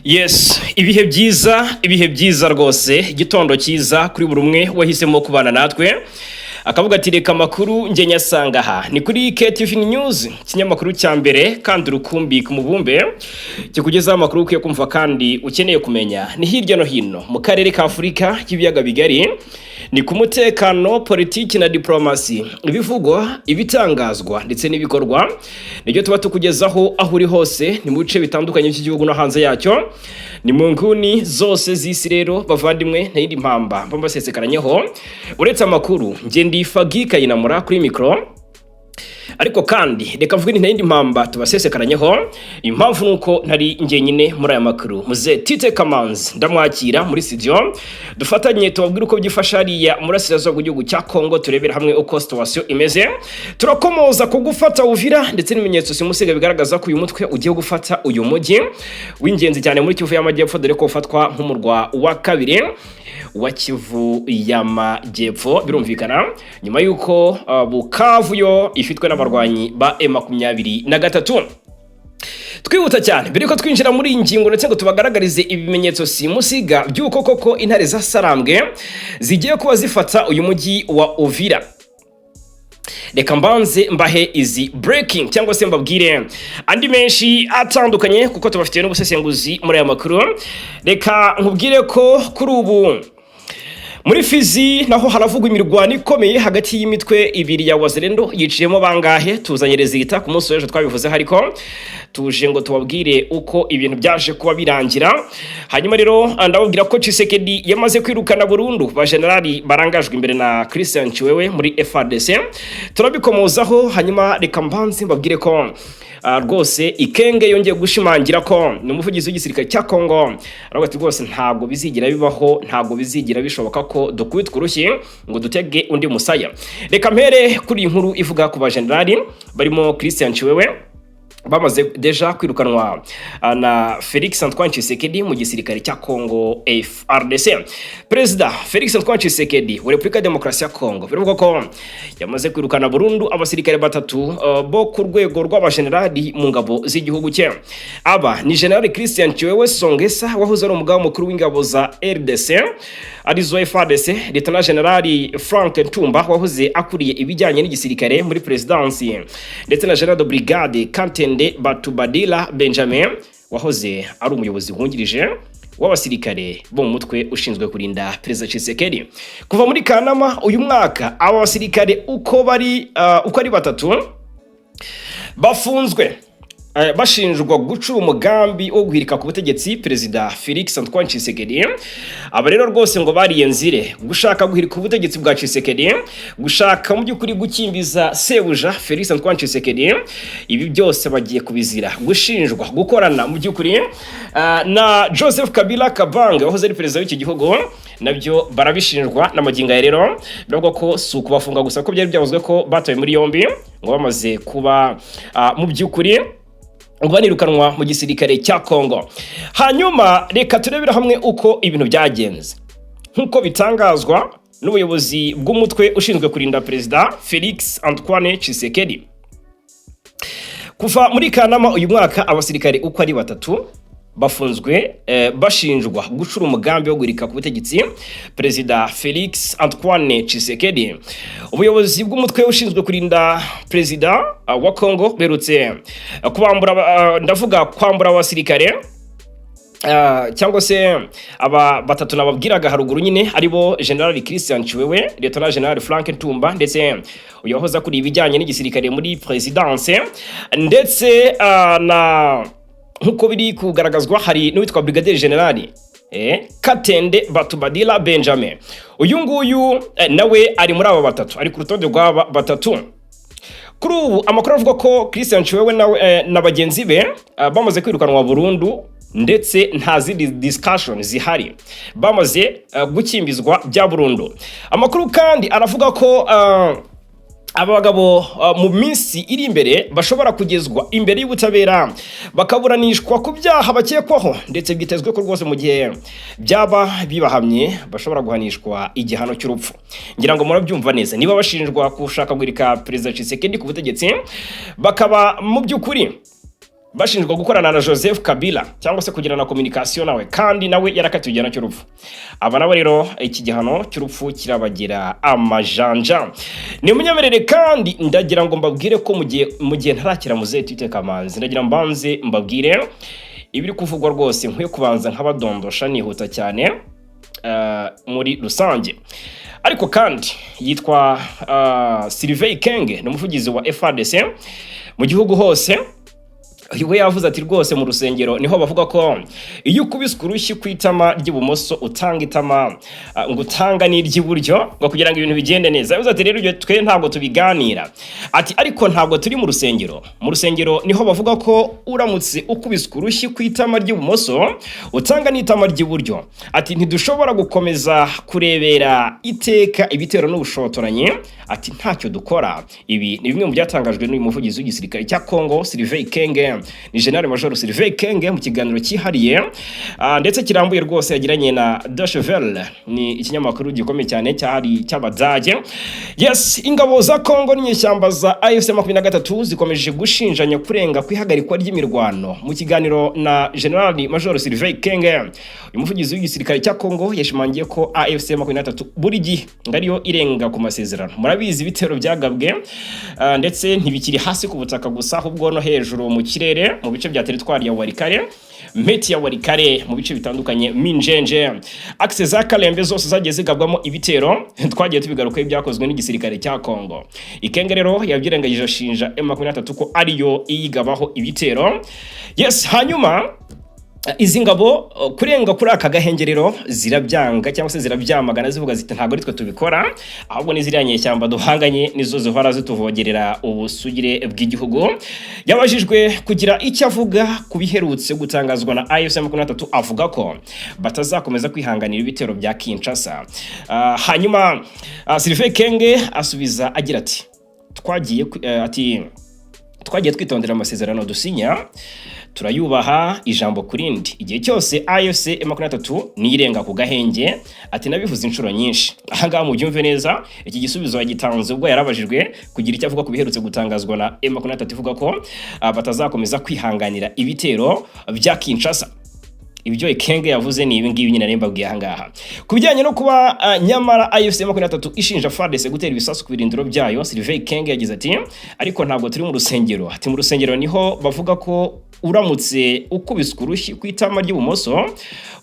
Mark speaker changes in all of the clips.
Speaker 1: Yes, ibihe byiza rwose, igitondo cyiza kuri buri umwe wahisemo kubana natwe. Akavuga ati reka makuru nge nyasanga aha. Ni kuri KTV News, kinyamakuru cya mbere kandi rukumbi ku mubumbe. Kikugezaho amakuru ukwiye kumva kandi ukeneye kumenya. Ni hirya no hino mu karere ka Afurika y'ibiyaga bigari. Ni ku mutekano, politiki na diplomasi, ibivugwa, ibitangazwa ndetse n'ibikorwa. Nibyo tuba tukugezaho aho uri hose, ni mu bice bitandukanye by'igihugu no hanze yacyo. Ni mu nguni zose z'isi rero bavandimwe na yindi mpamba mbasesekaranyeho. Uretse amakuru nge ndi Fagi Kayinamura kuri micro. Ariko kandi reka mvuge ni yindi mpamba tubasesekaranyeho. Impamvu nuko ntari nge nyine muri aya makuru. Muze Tite Kamanzi ndamwakira muri studio. Dufatanye tubabwira uko byifasha hariya murasirazuba w'igihugu cya Kongo, turebera hamwe uko situation imeze. Turakomoza ku gufata Uvira ndetse n'ibimenyetso simusiga bigaragaza ko uyu mutwe ugiye gufata uyu mujyi w'ingenzi cyane muri Kivu y'Amajyepfo, dore ko ufatwa nk'umurwa wa kabiri wa Kivu y'Amajyepfo. Birumvikana nyuma yuko Bukavu yo ifitwe n'abarwanyi ba M23. Twihuta cyane mbere ko twinjira muri iyi ngingo ndetse ngo tubagaragarize ibimenyetso simusiga by'uko koko intare za Sarambwe zigiye kuba zifata uyu mujyi wa Uvira. Reka mbanze mbahe izi breaking cyangwa se mbabwire andi menshi atandukanye kuko tubafitiye n'ubusesenguzi muri aya makuru. Reka nkubwire ko kuri ubu muri Fizi naho haravugwa imirwano ikomeye hagati y'imitwe ibiri ya Wazalendo. Yiciyemo bangahe tuzanye rezita ku munsi w'ejo twabivuze, ariko tuje ngo tubabwire uko ibintu byaje kuba birangira. Hanyuma rero ndababwira ko Tshisekedi yamaze kwirukana burundu ba generali barangajwe imbere na Christian Chiwewe muri FARDC. Turabikomozaho. Hanyuma reka mbanze mbabwire ko rwose Ikenge yongeye gushimangira ko ni umuvugizi w'igisirikare cya Kongo. Aravuga ati rwose ntabwo bizigira bibaho, ntabwo bizigira bishoboka ko dukubitwa urushyi ngo dutege undi musaya. Reka mpere kuri inkuru ivuga ku ba generali barimo Christian Chiwewe bamaze deja kwirukanwa na Felix Antoine Tshisekedi mu gisirikare cya Kongo FARDC. Perezida Felix Antoine Tshisekedi wa Repubulika ya Demokarasi ya Kongo bivuga ko yamaze kwirukana burundu abasirikare batatu bo ku rwego rw'abajenerali mu ngabo z'igihugu cye. Aba ni General Christian Chiwewe Songesa wahoze ari umugaba mukuru w'ingabo za RDC arizo FARDC, Lieutenant General Frank Ntumba wahoze akuriye ibijyanye n'igisirikare muri presidency, ndetse na General de Brigade Kantende Batubadila Benjamin wahoze ari umuyobozi wungirije w'abasirikare bo mu mutwe ushinzwe kurinda Perezida Tshisekedi. Kuva muri Kanama uyu mwaka aba basirikare uko ari batatu bafunzwe bashinjwa gucura umugambi wo guhirika ku butegetsi Perezida Felix Antoine Tshisekedi. Aba rero rwose ngo bariyenzire gushaka guhirika ubutegetsi bwa Tshisekedi, gushaka mu by'ukuri gukimbiza sebuja Felix Antoine Tshisekedi. Ibi byose bagiye kubizira gushinjwa gukorana mu by'ukuri na Joseph Kabila Kabange wahoze ari perezida w'iki gihugu. Nabyo barabishinjwa n'amaginga rero. Biravuga ko si ukubafunga gusa ko byari byavuzwe ko batawe muri yombi ngo bamaze kuba mu by'ukuri banirukanwa mu gisirikare cya Kongo. Hanyuma reka turebera hamwe uko ibintu byagenze nk'uko bitangazwa n'ubuyobozi bw'umutwe ushinzwe kurinda Perezida Felix Antoine Tshisekedi. Kuva muri Kanama uyu mwaka abasirikare uko ari batatu bafunzwe bashinjwa gucura umugambi wo guhirika ku butegetsi Perezida Felix Antoine Tshisekedi. Ubuyobozi bw'umutwe ushinzwe kurinda Perezida wa Kongo berutse kwambura abasirikare cyangwa se aba batatu nababwiraga haruguru nyine aribo General Christian Chiwewe, Lieutenant General Frank Ntumba, ndetse uyu wahoze akuriye ibijyanye n'igisirikare muri Presidence, ndetse na nkuko biri kugaragazwa hari n'uwitwa Brigadier General Katende Batubadila Benjamin. Uyu nguyu nawe ari muri aba batatu, ari ku rutonde rw'aba batatu. Kuri ubu amakuru avuga ko Christian Chiwewe na bagenzi be bamaze kwirukanwa burundu, ndetse nta zindi discussion zihari, bamaze gukimbizwa bya burundu. Amakuru kandi aravuga ko abagabo mu minsi iri imbere bashobora kugezwa imbere y'ubutabera bakaburanishwa ku byaha bakekwaho, ndetse byitezwe ko rwose mu gihe byaba bibahamye bashobora guhanishwa igihano cy'urupfu. Ngira ngo murabyumva neza, niba bashinjwa gushaka guhirika Perezida Tshisekedi ku butegetsi bakaba mu by'ukuri bashinjwa gukorana na Joseph Kabila cyangwa se kugirana communication nawe, kandi nawe yarakatiwe igihano cy'urupfu. Aba nabo rero iki gihano cy'urupfu kirabagira amajanja. Ni munyemerere kandi ndagira ngo mbabwire ko mu gihe ntarakira muze Tite Kamanzi, ndagira mbanze mbabwire ibiri kuvugwa rwose nkwiye kubanza nk'abadondosha nihuta cyane muri rusange. Ariko kandi yitwa Sylvain Ekenge, ni umuvugizi wa FARDC mu gihugu hose. We yavuze ati rwose mu rusengero niho bavuga ko iyo ukubiswe urushyi kwitama ry'ibumoso utanga itama ngo utanga n'iry'iburyo ngo kugira ngo ibintu bigende neza. Yavuze ati rero ibyo twe ntabwo tubiganira. Ati ariko ntabwo turi mu rusengero. Mu rusengero niho bavuga ko uramutse ukubiswe urushyi kwitama ry'ibumoso utanga n'itama ry'iburyo. Ati ntidushobora gukomeza kurebera iteka ibitero n'ubushotoranye. Ati ntacyo dukora. Ibi ni bimwe mu byatangajwe n'uyu muvugizi w'igisirikare cya Congo Sylvain Ekenge. Ni General Major Sylvain Ekenge mu kiganiro cyihariye ndetse kirambuye rwose yagiranye na Deutsche Welle, ni ikinyamakuru gikomeye cyane cy'Abadage. Yes, ingabo za Congo n'inyeshyamba za AFC 23 zikomeje gushinjanya kurenga kwihagarikwa ry'imirwano. Mu kiganiro na General Major Sylvain Ekenge, uyu muvugizi w'igisirikare cya Congo yashimangiye ko AFC 23 buri gihe ngariyo irenga ku masezerano. Murabizi ibitero byagabwe ndetse ntibikiri hasi ku butaka gusa, ahubwo no hejuru mu kirere mu bice bya teritwari ya Walikare, Meti ya Walikare, mu bice bitandukanye, Minjenje, akse za Kalembe zose zagiye zigabwamo ibitero. Twagiye tubigaruka ibyakozwe n'igisirikare cya Congo. Ekenge rero yabyirengagije ashinja M23 ko ariyo iyigabaho ibitero. Yes, hanyuma izi ngabo kurenga kuri aka gahengerero zirabyanga cyangwa se zirabyamagana zivuga ziti ntago ritwe tubikora, ahubwo n'iziriya nyeshyamba duhanganye nizo zihora zituvogerera ubusugire bw'igihugu. Yabajijwe kugira icyo avuga kubiherutse gutangazwa na AFC 23, avuga ko batazakomeza kwihanganira ibitero bya Kinshasa. Hanyuma Sylvain Ekenge asubiza agira ati twagiye twitondera amasezerano dusinya, turayubaha ijambo kurindi. Igihe cyose AFC 23 nirenga ku gahenge, ati nabivuze inshuro nyinshi. Ahangaha mu byumve neza, iki gisubizo yagitanze ubwo yarabajijwe kugira icyo avuga kubiherutse gutangazwa na M23 ivuga ko batazakomeza kwihanganira ibitero bya Kinshasa. Ibyo Ekenge yavuze ni ibi ngibi nyine nembabwiye ahangaha. Kubijyanye no kuba nyamara AFC 23 ishinja FARDC gutera ibisasu ku birindiro byayo, Sylvain Ekenge yagize ati ariko ntabwo turi mu rusengero. Ati mu rusengero niho bavuga ko uramutse ukubiswe urushyi kwitama ry'ibumoso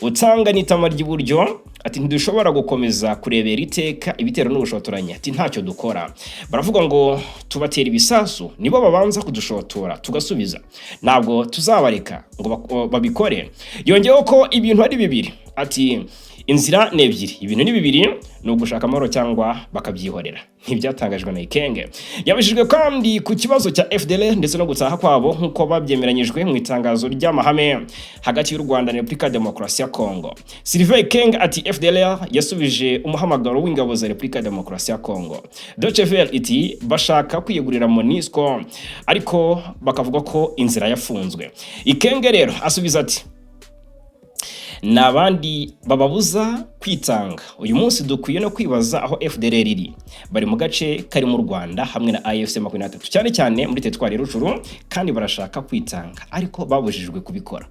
Speaker 1: utanga n'itama ry'iburyo. Ati ntidushobora gukomeza kurebera iteka ibitero n'ubushotoranye. Ati ntacyo dukora. Baravuga ngo tubatera ibisasu, nibo babanza kudushotora tugasubiza, ntabwo tuzabareka ngo babikore. Yongeyeho ko ibintu ari bibiri. Ati inzira ni ebyiri, ibintu ni bibiri, ni ugushaka amahoro cyangwa bakabyihorera. Ntibyatangajwe na Ekenge. Yabajijwe kandi ku kibazo cya FDLR ndetse no gutaha kwabo nk'uko babyemeranyijwe mu itangazo ry'amahame hagati y'u Rwanda na Repubulika Demokarasi ya Congo. Sylvain Ekenge ati FDLR yasubije umuhamagaro w'ingabo za Repubulika Demokarasi ya Congo. Deutsche Welle iti bashaka kwiyegurira MONUSCO ariko bakavuga ko inzira yafunzwe. Ekenge rero asubiza ati n'abandi bababuza kwitanga. Uyu munsi dukwiye no kwibaza aho FDLR iri. Bari mu gace kari mu Rwanda hamwe na AFC 23 cyane cyane muri teritwari Rujuru, kandi barashaka kwitanga ariko babujijwe kubikora.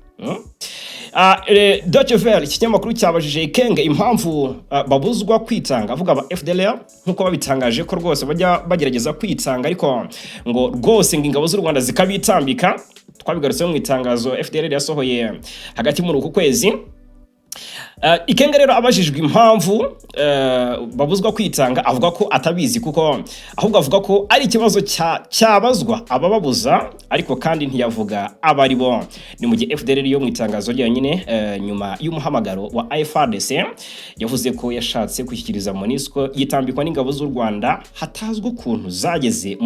Speaker 1: Deutsche Welle ikinyamakuru cyabajije Ekenge impamvu babuzwa kwitanga, avuga aba FDLR nkuko babitangaje ko rwose bajya bagerageza kwitanga ariko ngo rwose ingabo z'u Rwanda zikabitambika. Twabigarutse mu itangazo FDLR yasohoye hagati muri uku kwezi. Ekenge rero abajijwe impamvu babuzwa kwitanga, avuga ko atabizi kuko ahubwo avuga ko ari ikibazo cyabazwa abababuza, ariko kandi ntiyavuga abari bo. Ni mu gihe FDLR yo mu itangazo ryanyine nyuma y'umuhamagaro wa FARDC yavuze ko yashatse kwishyikiriza MONUSCO yitambikwa n'ingabo z'u Rwanda hatazwe ukuntu zageze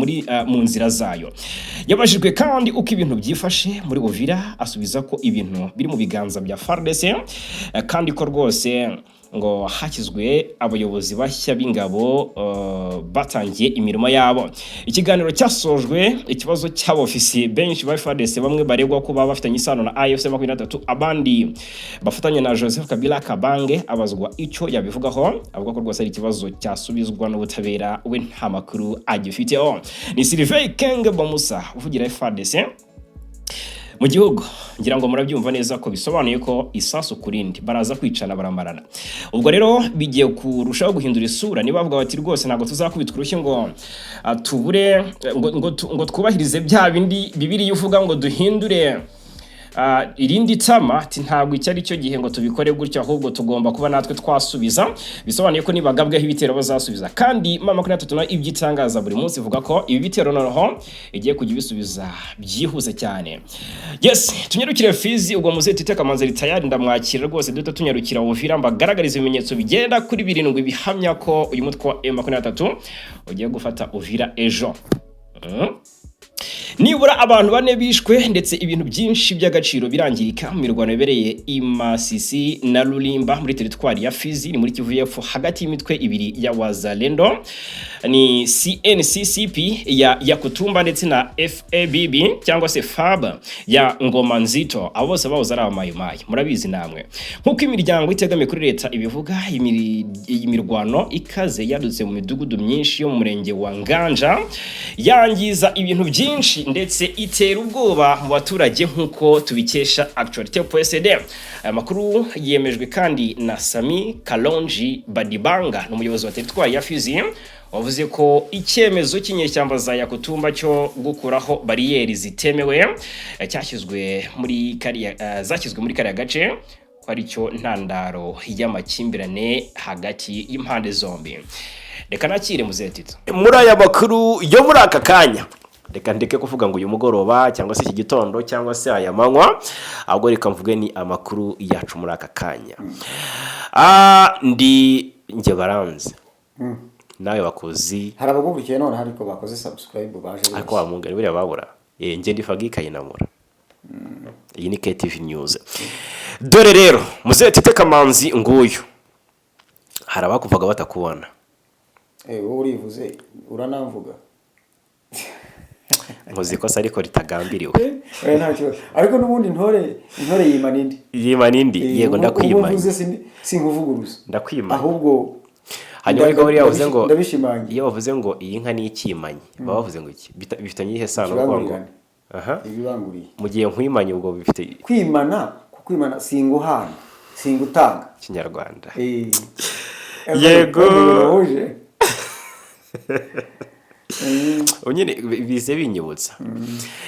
Speaker 1: mu nzira zayo. Yabajijwe kandi uko ibintu byifashe muri Uvira, asubiza ko ibintu biri mu biganza bya FARDC kandi ko rwose ngo hashyizwe abayobozi bashya b'ingabo batangiye imirimo yabo. Ikiganiro cyasojwe ikibazo cy'abofisi benshi ba FARDC, bamwe baregwa ko baba bafitanye isano na AFC 23, abandi bafatanya na Joseph Kabila Kabange abazwa icyo yabivugaho, avuga ko rwose ari ikibazo cyasubizwa n'ubutabera, we nta makuru agifiteho. Ni Sylvain Ekenge Bamusa uvugira FARDC mu gihugu ngira ngo murabyumva neza ko bisobanuye ko isasu kurindi baraza kwicana baramarana. Ubwo rero bigiye kurushaho guhindura isura, niba bavuga bati rwose ntago tuzakubitwa urushyi ngo tubure ngo twubahirize bya bindi Bibiliya uvuga ngo duhindure irindi tama, ati ntabwo icyo ari cyo gihe ngo tubikore gutyo, ahubwo tugomba kuba natwe twasubiza. Bisobanuye ko nibagabweho ibitero bazasubiza, kandi mama 23 ibyitangaza buri munsi ivuga ko ibi bitero noneho igiye kujya bisubiza byihuse cyane. Yes, tunyarukire Fizi, ubwo muze titeka manze ritayari ndamwakira rwose, duto tunyarukira Uvira mbagaragariza ibimenyetso bigenda kuri 7 bihamya ko uyu mutwe wa M23 ugiye gufata Uvira ejo. Nibura abantu 4 bishwe ndetse ibintu byinshi by'agaciro birangirika mu mirwano yabereye i Masisi na Rulimba muri teritwari ya Fizi, ni muri Kivu y'Epfo, hagati y'imitwe ibiri ya Wazalendo, ni CNCCP ya Kutumba ndetse na FABB cyangwa se FAB ya Ngoma Nzito. Abo bose bahoze ari abamayumayi, murabizi namwe. Nkuko imiryango itegamiye kuri leta ibivuga, iyi mirwano ikaze yadutse mu midugudu myinshi yo mu murenge wa Nganja, yangiza ibintu byinshi ndetse itera ubwoba mu baturage nkuko tubikesha Actualite.cd. Aya makuru yemejwe kandi na Sami Kalonji Badibanga, n'umuyobozi wa teritwari ya Fizi, wavuze ko icyemezo cy'inyeshyamba za Yakutumba cyo gukuraho bariyeri zitemewe zashyizwe muri kariya gace ko ari cyo ntandaro y'amakimbirane hagati y'impande zombi. Reka nakire muzetito muri aya makuru yo muri aka kanya. Reka ndeke kuvuga ngo uyu mugoroba cyangwa se iki gitondo cyangwa se aya manywa, ahubwo reka mvuge ni amakuru yacu muri aka kanya. Ndi nge baranze nawe bakozi,
Speaker 2: hari abagukurikiye none hariko bakoze subscribe baje
Speaker 1: ariko bamungana biriya babura nge ndi Fagi Kayinamura. Iyi ni KTV News. Dore rero muzetite kamanzi nguyu, hari abakuvuga batakubona.
Speaker 2: Wowe urivuze uranamvuga
Speaker 1: nkoze ikosa ariko ritagambiriwe.
Speaker 2: Ntacyo, ariko nubundi intore yima nindi
Speaker 1: yego ndakwimanya.
Speaker 2: Uvuze sinkuvuguruza
Speaker 1: ndakwimanya,
Speaker 2: ahubwo
Speaker 1: hanyuma rero yavuze ngo
Speaker 2: ndabishimangira.
Speaker 1: iyo bavuze ngo iyi nka ni ikimanyi, baba bavuze ngo iki bifitanye ihe sano ngo
Speaker 2: ibibanguriye
Speaker 1: mu gihe nkwimanye ubwo bifite
Speaker 2: kwimana singuhana singutanga
Speaker 1: Kinyarwanda.
Speaker 2: Yego
Speaker 1: unyine bize binyibutsa.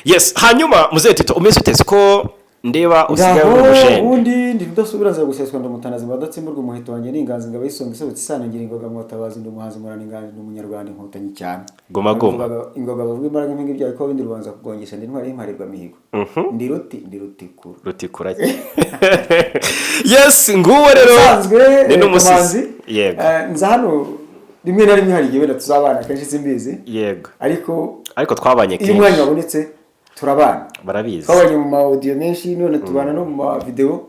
Speaker 1: Yes, hanyuma muzetito umeze uteze ko ndeba usigaye umujene
Speaker 2: ubundi ndi rudasubira za guseswa ndamutanazi badatsimburwa umuheto wanjye n'inganzi ngaba yisonga isabutse isano ngira ingoga mu batabazi ndumuhanzi murana inganzi n'umunyarwanda inkotanyi cyane
Speaker 1: goma
Speaker 2: ingoga bavuga imbaraga impinga ibyaye ko bindi rubanza kugongesha ndi ntwari imparirwa mihigo ndi rutikura. Yes, nguwo rero ni n'umusizi. Yego, nza hano rimwe na rimwe hari igihe tuzabana kenshi simbizi.
Speaker 1: Yego,
Speaker 2: ariko
Speaker 1: twabanye kenshi,
Speaker 2: iyo mwanya wabonetse turabana,
Speaker 1: barabizi.
Speaker 2: Twabanye mu audio menshi none tubana no mu video.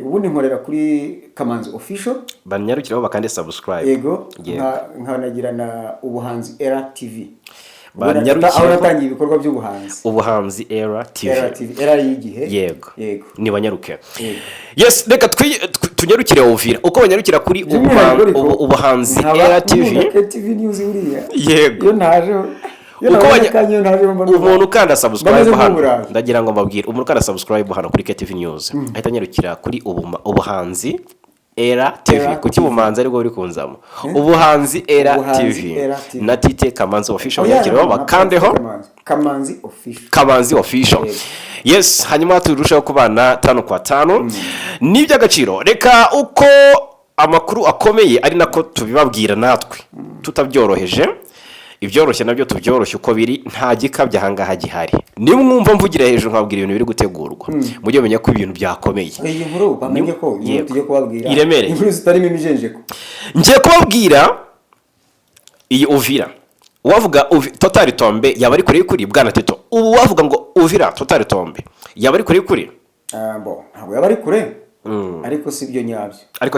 Speaker 2: Ubundi nkorera kuri Kamanzi Official,
Speaker 1: banyarukiraho bakande subscribe.
Speaker 2: Yego, nkanagira na Ubuhanzi Era TV.
Speaker 1: Banyarukiraho
Speaker 2: aho natangiye ibikorwa by'ubuhanzi.
Speaker 1: Ubuhanzi Era TV.
Speaker 2: Era y'igihe.
Speaker 1: Yego, ni banyaruke. Yes, reka tunyarukire Uvira. Uko banyarukira kuri Ubuhanzi Era TV.
Speaker 2: TV News uriya.
Speaker 1: Yego,
Speaker 2: yo naje
Speaker 1: umuntu ukanda subscribe hano, ndagira ngo mbabwire umuntu ukanda subscribe hano kuri KTV News ahita anyarukira kuri Ubuhanzi Era TV. Kuki Ubumanzi ariko buri kunzamo Ubuhanzi Era TV na Tite Kamanzi Official, nyakiro bakandeho Kamanzi Official. Yes, hanyuma turushaho kubana 5 kwa 5 n'iby'agaciro. Reka uko amakuru akomeye ari nako tubibabwira natwe tutabyoroheje, ibyoroshye nabyo tubyoroshye uko biri, nta gikabya hangaha gihari. Nimwe mwumva mvugira hejuru nkabwira ibintu biri gutegurwa, mujye menya ko ibintu byakomeye.
Speaker 2: Iyi nkuru bamenye ko tujye kubabwira
Speaker 1: iremereye,
Speaker 2: inkuru zitarimo imijenjeko.
Speaker 1: Ngiye kubabwira iyi Uvira, wavuga Total Tombe yaba ari kuri bwana Tito. Ubu wavuga ngo Uvira Total Tombe yaba ari kuri
Speaker 2: ntabwo yaba ari kure, ariko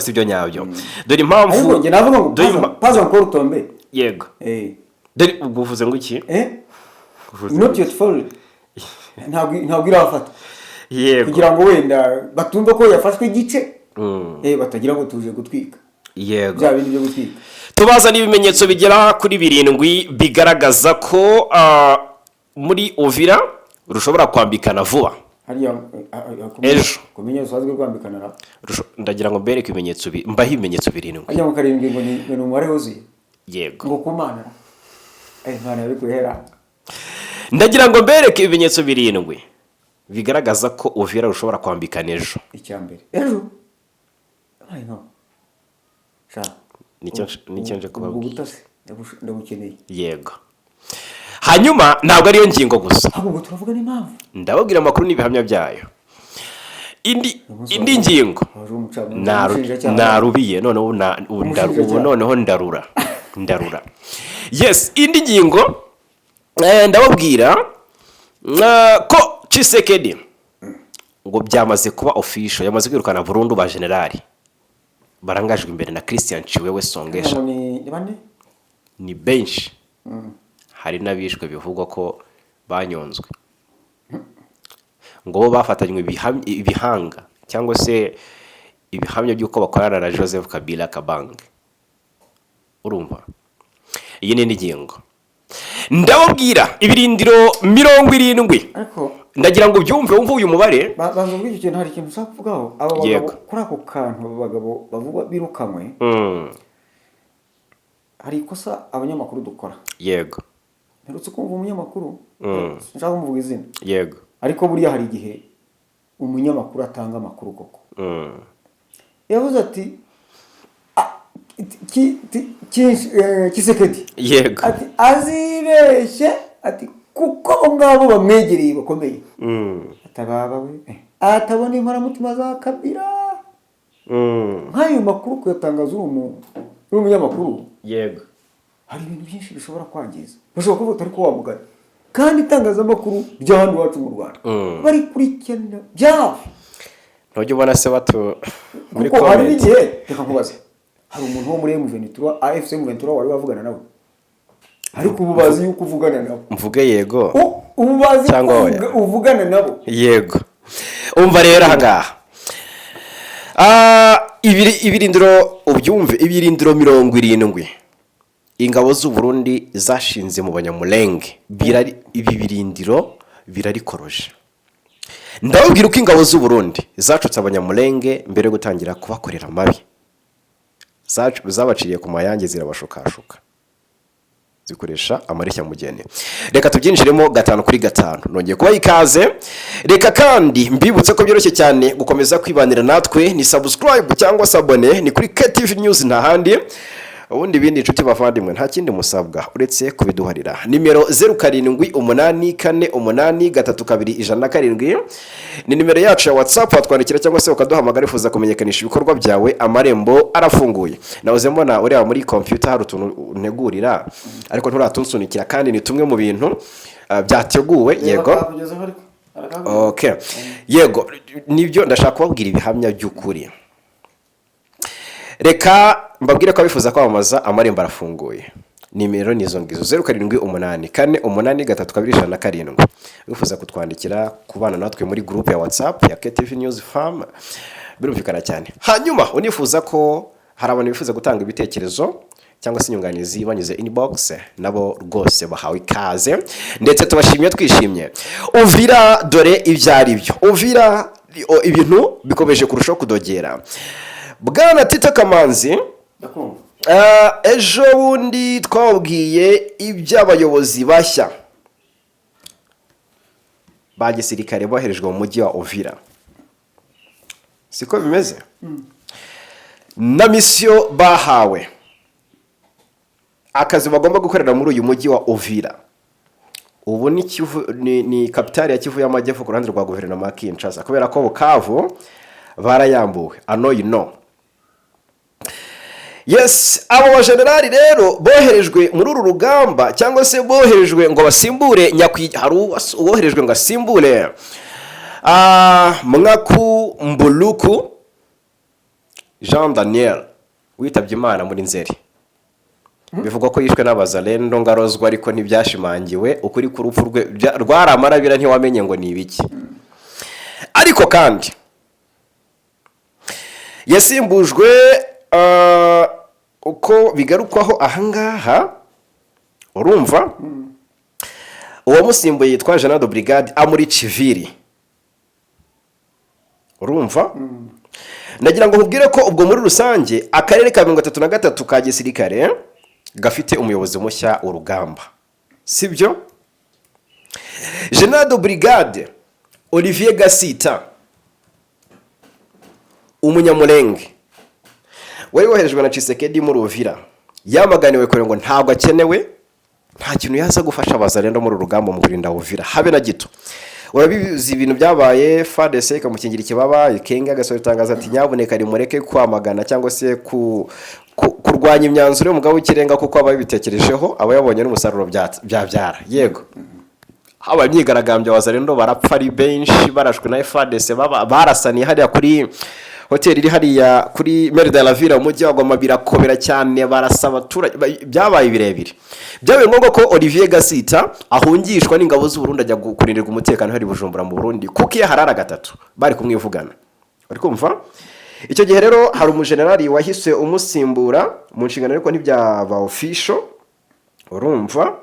Speaker 2: sibyo nyabyo. Dore impamvu ariko nge navuga ngo paza encore Tombe.
Speaker 1: Yego, dore ubuvuze ngo iki
Speaker 2: not yet fall, ntabwo irafata.
Speaker 1: Yego,
Speaker 2: kugira ngo wenda batumva ko yafashwe igice, batagira ngo tuje gutwika.
Speaker 1: Yego,
Speaker 2: bya bindi byo gutwika.
Speaker 1: Tubaza n'ibimenyetso bigera kuri 7 bigaragaza ko muri Uvira rushobora kwambikana vuba
Speaker 2: hariya
Speaker 1: ejo
Speaker 2: kumenya usazwe kwambikana ra
Speaker 1: ndagira ngo mbereke ibimenyetso mbaho ibimenyetso birindwi
Speaker 2: hariya mu karindwi ngo ni umubare wuzuye
Speaker 1: yego
Speaker 2: ngo kumana mwana yari kuhera
Speaker 1: ndagira ngo mbereke ibimenyetso birindwi bigaragaza ko Uvira rushobora kwambikana ejo
Speaker 2: icyambere ejo no
Speaker 1: nicyo nje kubabwira
Speaker 2: ndagukeneye
Speaker 1: yego hanyuma ntabwo ariyo ngingo gusa
Speaker 2: ahubwo turavuga n'impamvu
Speaker 1: ndababwira amakuru n'ibihamya byayo indi ngingo narubiye noneho noneho ndarura yes indi ngingo ndababwira ko Tshisekedi ngo byamaze kuba official yamaze kwirukana burundu ba generali barangajwe imbere na Christian Chiwewe Songesha ni benshi hari n'abishwe bivugwa ko banyonzwe ngo bo bafatanywe ibihanga cyangwa se ibihamya by'uko bakorana na Joseph Kabila Kabange urumva iyi ni ingingo ndababwira ibirindiro 70
Speaker 2: ariko
Speaker 1: ndagira ngo byumve wumve uyu mubare
Speaker 2: banza ubwije ikintu hari ikintu ushaka kuvugaho aba bagabo kuri ako kantu abagabo bavuga birukamwe hari ikosa abanyamakuru dukora
Speaker 1: yego
Speaker 2: nterutse kumva umunyamakuru nshaka kumuvuga izina
Speaker 1: yego
Speaker 2: ariko buriya hari igihe umunyamakuru atanga amakuru koko yavuze ati Tshisekedi
Speaker 1: yego
Speaker 2: ati azibeshye ati kuko ngabo bamwegereye bakomeye atababa we atabona inkoramutima za Kabila nk'ayo makuru kuyatangaza umunyamakuru
Speaker 1: yego
Speaker 2: hari ibintu byinshi bishobora kwangiza bashobora kuvuga ariko wamugana kandi itangazamakuru ry'ahandi wacu mu Rwanda bari kurikirana byaho
Speaker 1: ntujya ubona se bato muri
Speaker 2: kuko hari igihe reka nkubaze hari umuntu wo muri M23 AFC M23 wari wavugana nawe ariko ubu bazi yuko uvugana nabo
Speaker 1: mvuge yego
Speaker 2: ubu bazi uvugana nabo
Speaker 1: yego umva rero ahangaha ibirindiro ubyumve ibirindiro 70 ingabo z'u Burundi zashinze mu Banyamulenge ibi birindiro birarikoroje ndababwira uko ingabo z'u Burundi zacutse Abanyamulenge mbere yo gutangira kubakorera amabi zabaciriye ku mayange zirabashukashuka zikoresha amareshya mugene reka tubyinjiremo 5 nongeye kuba ikaze reka kandi mbibutse ko byoroshye cyane gukomeza kwibanira natwe ni subscribe cyangwa abone ni kuri KTV News nta handi ubundi bindi inshuti bavandimwe nta kindi musabwa uretse kubiduharira nimero 0784832107 ni nimero yacu ya WhatsApp watwandikira cyangwa se ukaduhamagara ifuza kumenyekanisha ibikorwa byawe amarembo arafunguye nahoze mbona ureba muri computer hari utuntu ntegurira ariko nturatunsunikira kandi ni tumwe mu bintu byateguwe yego okay yego nibyo ndashaka kubabwira ibihamya by'ukuri reka mbabwire ko abifuza kwamamaza amarembo arafunguye nimero nizo ngizo 0784832107 bifuza kutwandikira kubana natwe muri group ya WhatsApp ya KTV News Farm birumvikana cyane hanyuma unifuza ko hari abantu bifuza gutanga ibitekerezo cyangwa se inyunganizi banyuze inbox nabo rwose bahawe ikaze ndetse tubashimiye twishimye Uvira dore ibyari byo Uvira ibintu bikomeje kurushaho kudogera Bwana Tito Kamanzi ejo bundi twabwiye iby'abayobozi bashya ba gisirikare boherejwe mu mujyi wa Uvira siko bimeze na misiyo bahawe akazi bagomba gukorera muri uyu mujyi wa Uvira ubu ni kapitali ya Kivu y'Amajyepfo ku ruhande rwa guverinoma ya Kinshasa kubera ko Bukavu barayambuwe yes abo bajenerali rero boherejwe muri uru rugamba cyangwa se boherejwe ngo basimbure uwoherejwe ngo asimbure Mwaku Mbuluku Jean Daniel witabye Imana muri Nzeri bivugwa ko yishwe n'abazalendo ngarozwa ariko ntibyashimangiwe ukuri ku rupfu rwe rwaramarabira ntiwamenye ngo ni ibiki ariko kandi yasimbujwe uko bigarukwaho ahangaha urumva uwamusimbuye yitwa General de Brigade Amuri Chiviri. Urumva? Nagira ngo nkubwire ko ubwo muri rusange akarere ka 33 ka gisirikare gafite umuyobozi mushya urugamba. Sibyo? General de Brigade Olivier Gasita umunyamurenge wari woherejwe na Tshisekedi muri Uvira yamaganiwe kure ngo ntabwo akenewe, nta kintu yaza gufasha abazarendo muri rugamba mu kurinda Uvira habe na gito. Urabizi ibintu byabaye FARDC ikamukingira ikibaba ikenga gasore tangaza ati nyaboneka rimureke kwamagana cyangwa se kurwanya imyanzuro y'umugabo w'ikirenga kuko ababitekerejeho abayabonye n'umusaruro byabyara. Yego, haba imyigaragambyo abazarendo barapfa ari benshi barashwe na FARDC barasaniye hariya kuri hotel iri hariya kuri Mer de la Ville umujyi wa Goma, birakomera cyane, barasaba abaturage, byabaye birebire. Byabaye ngombwa ko Olivier Gasita ahungishwa n'ingabo z'u Burundi ajya kurindirwa umutekano hari Bujumbura mu Burundi kuko iyo harara gatatu bari kumwivugana. Bari kumva icyo gihe rero hari umujenerali wahise umusimbura mu nshingano ariko ntibyaba official. Urumva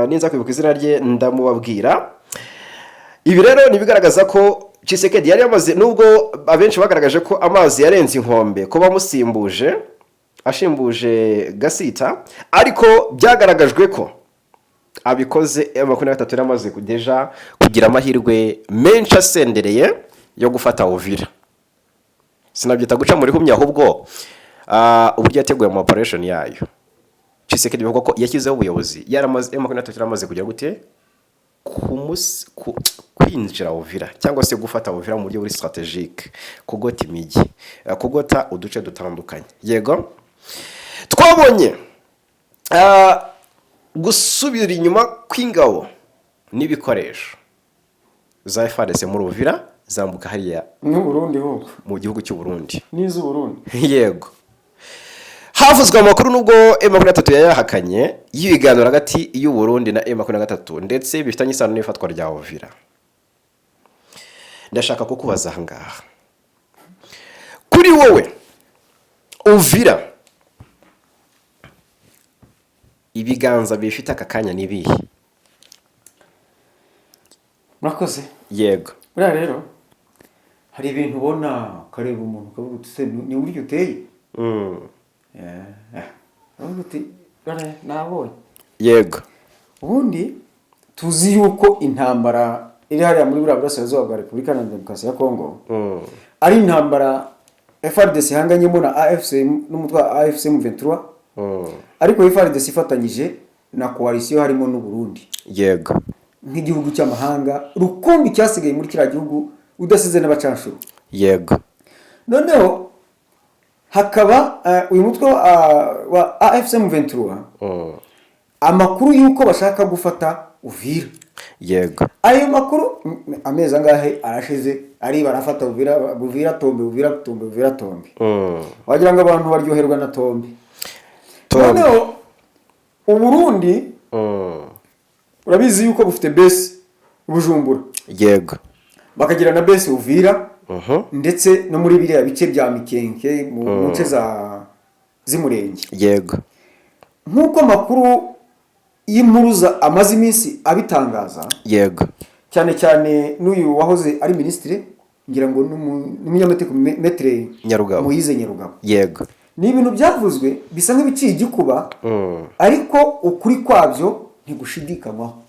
Speaker 1: ninza kwibuka izina rye ndamubabwira. Ibi rero nibigaragaza ko Tshisekedi yari yamaze, nubwo abenshi bagaragaje ko amazi yarenze inkombe ko bamusimbuje ashimbuje Gasita, ariko byagaragajwe ko abikoze M23 yamaze kudeja kugira amahirwe menshi asendereye yo gufata Uvira. Sinabyita guca muri humya, ahubwo uburyo yateguye mu operation yayo. Tshisekedi bivuga ko yashyizeho ubuyobozi yaramaze M23 yaramaze kujya gute kwinjira Uvira cyangwa se gufata Uvira mu buryo buri strategique, kugota imijyi, kugota uduce dutandukanye. Yego, twabonye gusubira inyuma kw'ingabo n'ibikoresho za FARDC muri Uvira zambuka hariya
Speaker 2: n'u Burundi ho
Speaker 1: mu gihugu cy'u Burundi
Speaker 2: n'izu Burundi.
Speaker 1: Yego, havuzwe amakuru nubwo M23 yayahakanye y'ibiganiro hagati y'u Burundi na M23 ndetse bifitanye isano n'ifatwa rya Uvira. Ndashaka kukubaza ahangaha, kuri wowe Uvira ibiganza bifite aka kanya nibihe?
Speaker 2: Murakoze.
Speaker 1: Yego,
Speaker 2: buriya rero hari ibintu ubona ukareba umuntu ukavuga uti ni uburyo uteye. uti nabonye.
Speaker 1: Yego,
Speaker 2: ubundi tuzi yuko intambara iri hariya muri buriya burasirazuba bwa Repubulika ya Demokarasi ya Kongo ari intambara FARDC ihanganyemo na AFC n'umutwe wa AFC M23, ariko FARDC ifatanyije na coalition harimo n'u Burundi.
Speaker 1: yego,
Speaker 2: nk'igihugu cy'amahanga rukumbi cyasigaye muri kiriya gihugu udasize n'abacanshuro.
Speaker 1: Yego,
Speaker 2: noneho hakaba uyu mutwe wa AFC M23 amakuru yuko bashaka gufata Uvira.
Speaker 1: Yego,
Speaker 2: ayo makuru ameza ngahe arashize ari barafata Uvira tombe. Wagira ngo abantu baryoherwa na tombe. Noneho u Burundi urabizi yuko bufite base Bujumbura.
Speaker 1: Yego,
Speaker 2: bakagira na base Uvira ndetse no muri biriya bice bya Mikenke mu nce z'Imurenge.
Speaker 1: Yego,
Speaker 2: nkuko amakuru y'impuruza amaze iminsi abitangaza.
Speaker 1: yego,
Speaker 2: cyane cyane n'uyu wahoze ari ministre ngira ngo n'umunyamateka Maître Moise Nyarugabo.
Speaker 1: Yego,
Speaker 2: ni ibintu byavuzwe bisa nk'ibiciye igikuba, ariko ukuri kwabyo ntigushidikanywaho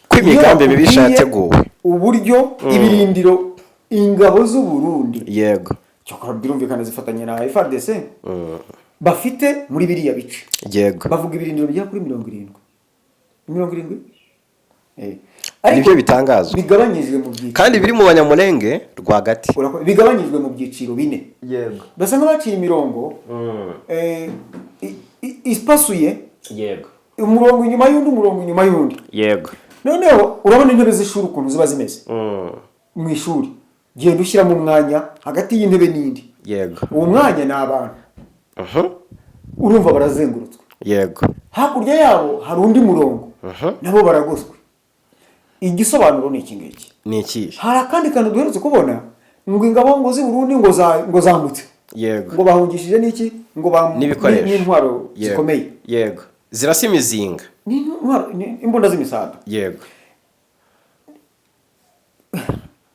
Speaker 1: ko imigambi mibisha yateguwe
Speaker 2: uburyo ibirindiro ingabo z'u Burundi.
Speaker 1: Yego,
Speaker 2: cyokora birumvikana zifatanya na FARDC bafite muri biriya bice.
Speaker 1: yego,
Speaker 2: bavuga ibirindiro bijya kuri 70.
Speaker 1: nibyo bitangazwa
Speaker 2: bigabanyijwe mu byiciro
Speaker 1: kandi biri mu banyamurenge rwagati,
Speaker 2: bigabanyijwe mu byiciro 4.
Speaker 1: Yego,
Speaker 2: basa nk'abaciye imirongo ispasuye.
Speaker 1: yego,
Speaker 2: umurongo inyuma y'undi, umurongo inyuma y'undi.
Speaker 1: Yego,
Speaker 2: noneho urabona intebe z'ishuri ukuntu ziba zimeze mu ishuri, genda ushyira mu mwanya hagati y'intebe n'indi.
Speaker 1: Yego,
Speaker 2: uwo mwanya ni abantu urumva barazengurutswe.
Speaker 1: Yego,
Speaker 2: hakurya yabo hari undi murongo nabo baragoswe. Igisobanuro ni iki ngiki.
Speaker 1: ni iki?
Speaker 2: hari akandi kantu duherutse kubona ngo ingabo ngo z'i Burundi ngo zambutse.
Speaker 1: Yego,
Speaker 2: ngo bahungishije n'iki ngo
Speaker 1: n'ibikoresho
Speaker 2: n'intwaro zikomeye.
Speaker 1: Yego, zirasa imizinga.
Speaker 2: imbunda z'imisato.
Speaker 1: yego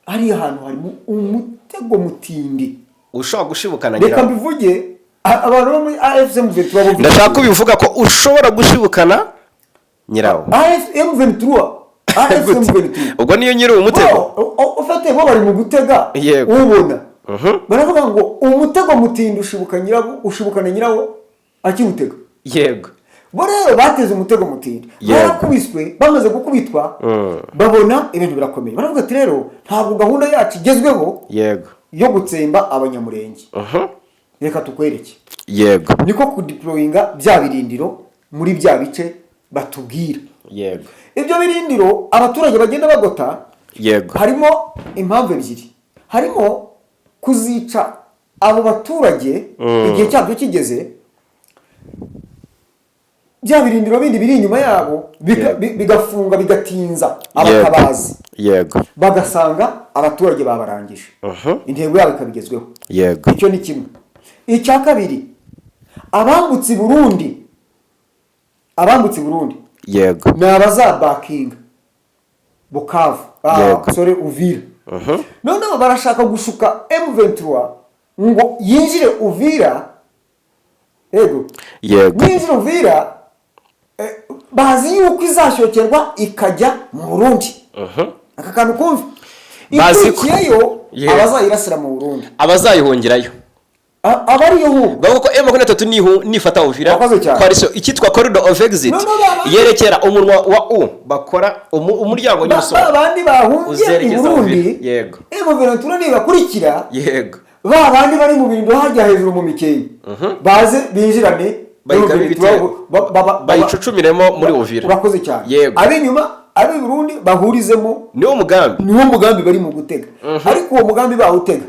Speaker 2: hariya hantu harimo umutego mutindi
Speaker 1: ushobora gushibukana
Speaker 2: reka mbivuge abantu bo muri AFC M23
Speaker 1: ndashaka ko bivuga ko ushobora gushibukana nyirawo
Speaker 2: AFC M23
Speaker 1: ubwo niyo nyiri umutego
Speaker 2: ufate bo bari mu gutega ubona baravuga ngo umutego mutindi ushibukana nyirawo akiwutega
Speaker 1: yego
Speaker 2: bo rero bateze umutego mutindi barakubiswe bamaze gukubitwa babona ibintu birakomeye baravuga ati rero ntabwo gahunda yacu igezweho
Speaker 1: yego
Speaker 2: yo gutsemba abanyamurenge reka tukwereke
Speaker 1: yego
Speaker 2: niko kudeployinga bya birindiro muri bya bice batubwira
Speaker 1: yego
Speaker 2: ibyo birindiro abaturage bagenda bagota
Speaker 1: yego
Speaker 2: harimo impamvu ebyiri harimo kuzica abo baturage igihe cyabyo kigeze bya birindiro bindi biri inyuma yabo bigafunga bigatinza abatabazi
Speaker 1: yego
Speaker 2: bagasanga abaturage babarangije intego yabo ikabigezweho
Speaker 1: yego
Speaker 2: icyo ni kimwe icya kabiri abambutse Burundi
Speaker 1: yego
Speaker 2: ni abazabakinga Bukavu sore Uvira noneho barashaka gushuka M23 ngo yinjire Uvira yego yinjire Uvira bazi yuko izashokerwa ikajya mu Burundi aka kantu kumva ikiyeyo abazayirasira mu Burundi
Speaker 1: abazayihongerayo
Speaker 2: abariyo hu
Speaker 1: bavuga ko M23 nifata Uvira kwariso ikitwa corridor of exit yerekera umunwa wa U bakora umuryango nyuso
Speaker 2: abandi bahungiye i Burundi
Speaker 1: yego
Speaker 2: M23 nibakurikira
Speaker 1: yego
Speaker 2: babandi bari mu bintu hajya hejuru mu Mikenke baze binjirane
Speaker 1: bayicucumiremo muri Uvira
Speaker 2: urakoze cyane abinyuma abi Burundi bahurizemo
Speaker 1: niwo mugambi
Speaker 2: bari mu gutega ariko uwo mugambi bawutega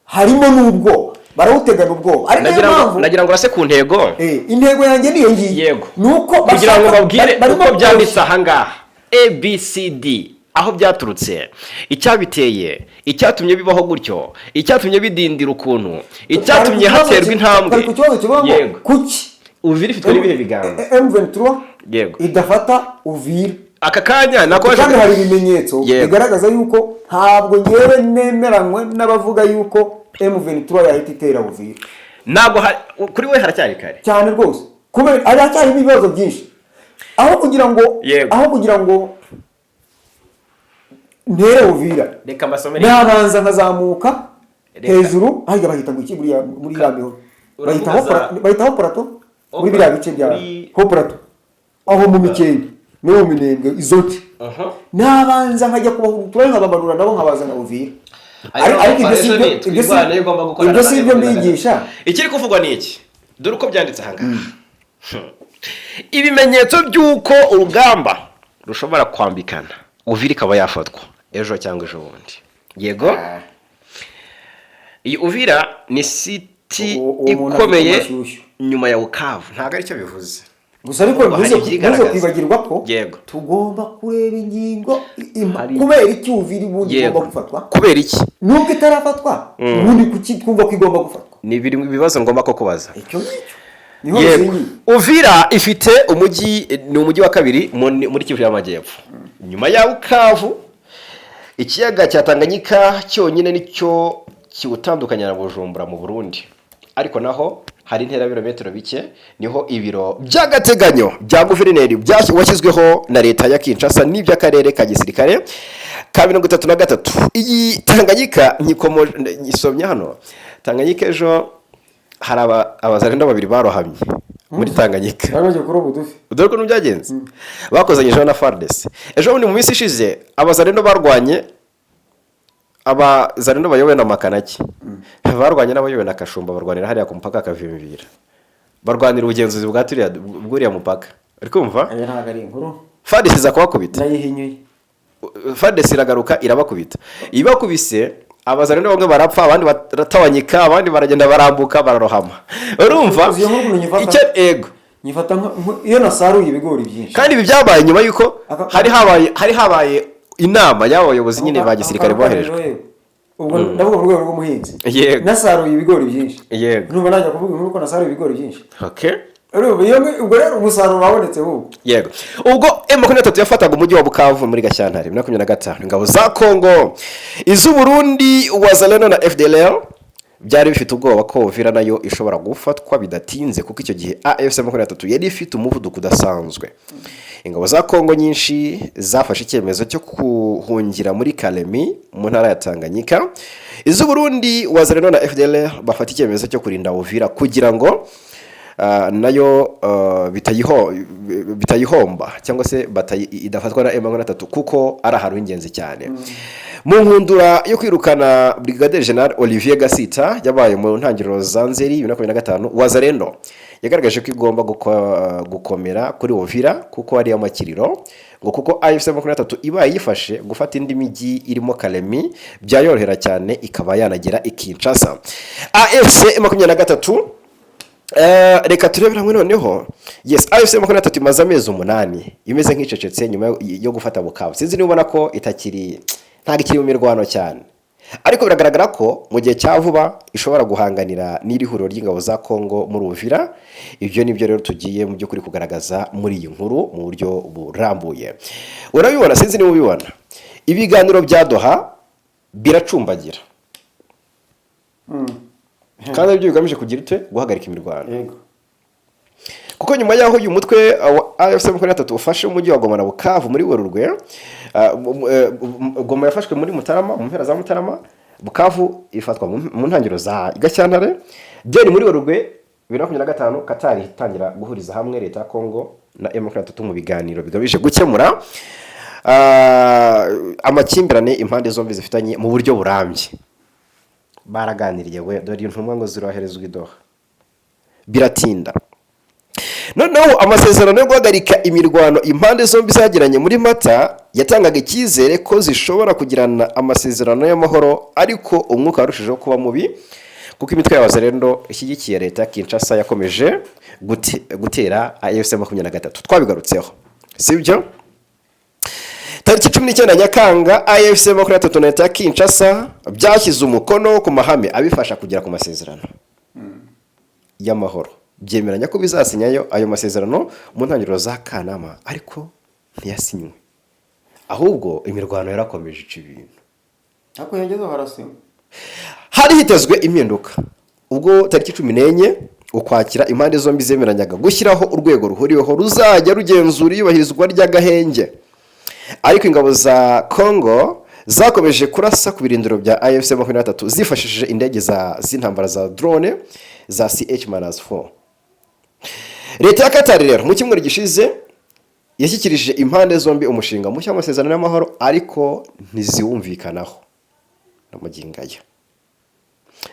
Speaker 2: harimo nubwo barawutegana ubwo
Speaker 1: nagira ngo rase ku ntego
Speaker 2: intego yanjye niyo ngiye
Speaker 1: nuko kugira ngo babwire uko byanditse aha ngaha ABCD aho byaturutse icyabiteye icyatumye bibaho gutyo icyatumye bidindira ukuntu icyatumye haterwa intambwe
Speaker 2: yego kuki
Speaker 1: Uvira ifitwe n'ibihe biganza
Speaker 2: M23
Speaker 1: yego
Speaker 2: idafata Uvira
Speaker 1: aka kanya nako
Speaker 2: hari ibimenyetso bigaragaza yuko ntabwo ngewe nemeranywe n'abavuga yuko M23 yahita itera Uvira
Speaker 1: ntabwo kuri we haracyari kare
Speaker 2: cyane rwose kubera aracyari ibibazo byinshi aho kugira ngo ntere Uvira
Speaker 1: reka mbasomere
Speaker 2: nabanza nkazamuka hejuru ahijya bahita ngo iki muri ya miho bahitaho plateau muri biriya bice bya plateau aho mu Mikenke no mu Minembwe izoki nabanza nkajya kubahutura nkabamanura nabo nkabazana Uvira ariko ibyo si ibyo mbigisha
Speaker 1: ikiri kuvugwa ni iki dore uko byanditse aha ngaha ibimenyetso by'uko urugamba rushobora kwambikana Uvira ikaba yafatwa ejo cyangwa ejo bundi yego iyi Uvira ni city ikomeye nyuma ya Bukavu ntago ari cyo bivuze
Speaker 2: gusa ariko bivuze kwibagirwa ko tugomba kureba ingingo kubera iki Uvira ubundi igomba gufatwa
Speaker 1: kubera iki
Speaker 2: nubwo itarafatwa ubundi kuki twumva ko igomba gufatwa
Speaker 1: ni ibibazo ngomba ko kubaza
Speaker 2: icyo niho
Speaker 1: Uvira ifite ni umujyi wa kabiri muri Kivu y'Amajyepfo nyuma ya Bukavu ikiyaga cya Tanganyika cyonyine nicyo kiwutandukanya na Bujumbura mu Burundi ariko naho hari intera birometero bike niho ibiro by'agateganyo bya guverineri washyizweho na leta ya Kinshasa n'iby'akarere ka gisirikare ka 33 iyi Tanganyika nyisomye hano Tanganyika ejo hari abazarenda babiri barohamye muri Tanganyika
Speaker 2: baraje kuri ubudufi
Speaker 1: dore ko byagenze bakozanyeje na FARDC ejo bundi mu minsi ishize abazarenda barwanye abazarenda bayobowe na Makanaki barwanye n'abayobowe na Kashumba barwanira hariya ku mupaka Kavimvira barwanira ubugenzuzi bw'uriya mupaka uri kumva
Speaker 2: aya ntago ari inkuru
Speaker 1: FARDC iza kubakubita
Speaker 2: nayihinyuye
Speaker 1: FARDC iragaruka irabakubita ibakubise abazarenda bamwe barapfa abandi baratawanyika abandi baragenda barambuka bararohama urumva icyo ego
Speaker 2: nyifata iyo nasaruye ibigori byinshi
Speaker 1: kandi ibi byabaye nyuma yuko hari habaye inama y'abayobozi nyine ba gisirikare boherejwe
Speaker 2: ubwo ndavuga mu rwego rw'umuhinzi nasaruye ibigori byinshi
Speaker 1: yego
Speaker 2: numva najya kuvuga inkuru ko nasaruye ibigori byinshi ubwo rero umusaruro wabonetse ahubwo.
Speaker 3: yego ubwo M23 yafataga umujyi wa Bukavu muri Gashyantare 2025 ingabo za Kongo iz'u Burundi Wazalendo na FDLR byari bifite ubwoba ko Uvira nayo ishobora gufatwa bidatinze kuko icyo gihe AFC M23 yari ifite umuvuduko udasanzwe. Ingabo za Kongo nyinshi zafashe icyemezo cyo kuhungira muri Kalemi mu ntara ya Tanganyika. Iz'u Burundi Wazalendo na FDLR bafata icyemezo cyo kurinda Uvira kugira ngo nayo bitayihomba cyangwa se idafatwa na M23 kuko ari ahantu ingenzi cyane. Mu nkundura yo kwirukana Brigadier General Olivier Gasita yabaye mu ntangiriro za Nzeri 2025 Wazalendo yagaragaje ko igomba gukomera kuri Uvira kuko ari amakiriro ngo kuko AFC M23 ibaye yifashe gufata indi migi irimo Kalemi byayorohera cyane ikaba yanagera ikinshasa. AFC M23 reka turebera hamwe noneho. Yes, AFC M23 imaze amezi 8 imeze nk'icecetse nyuma yo gufata Bukavu. Sinzi nibona ko ntago ikiri mu mirwano cyane, ariko biragaragara ko mu gihe cya vuba ishobora guhanganira n'irihuriro ry'ingabo za Kongo muri Uvira. Ibyo nibyo rero tugiye mu byo kuri kugaragaza muri iyi nkuru mu buryo burambuye. Urabibona, sinzi niba ubibona, ibiganiro bya Doha biracumbagira kandi ibyo bigamije kugira guhagarika imirwano. Kuko nyuma yaho uyu mutwe wa AFC M23 ufashe umujyi wa Goma na Bukavu muri Werurwe, Goma yafashwe muri Mutarama, mu mpera za Mutarama, Bukavu ifatwa mu ntangiriro za Gashyantare. Byari muri Werurwe 2025 Qatar itangira guhuriza hamwe leta ya Kongo na M23 mu biganiro bigamije gukemura amakimbirane impande zombi zifitanye mu buryo burambye. Baraganiriye we dore intumwa ngo ziroherezwa i Doha biratinda. Noneho amasezerano yo guhagarika imirwano impande zombi zagiranye muri Mata yatangaga icyizere ko zishobora kugirana amasezerano y'amahoro, ariko umwuka warushijeho kuba mubi kuko imitwe ya Wazalendo ishyigikiye leta Kinshasa yakomeje gutera AFC M23. Twabigarutseho sibyo? Tariki 19 Nyakanga AFC M23 na leta Kinshasa byashyize umukono ku mahame abifasha kugera ku masezerano y'amahoro. Byemeranya ko bizasinyayo ayo masezerano mu ntangiriro za Kanama, ariko ntiyasinywe. Ahubwo imirwano yarakomeje ibintu.
Speaker 2: Ako yagezeho harasinywe.
Speaker 3: Hari hitezwe impinduka. Ubwo tariki 14 Ukwakira impande zombi zemeranyaga gushyiraho urwego ruhuriweho ruzajya rugenzura iyubahirizwa ry'agahenge. Ariko ingabo za Kongo zakomeje kurasa ku birindiro bya AFC M23 zifashishije indege z'intambara za drone za CH-4. Leta ya Qatar rero mu cyumweru gishize yashyikirije impande zombi umushinga mushya w'amasezerano y'amahoro, ariko ntiziwumvikanaho n'amagingaya.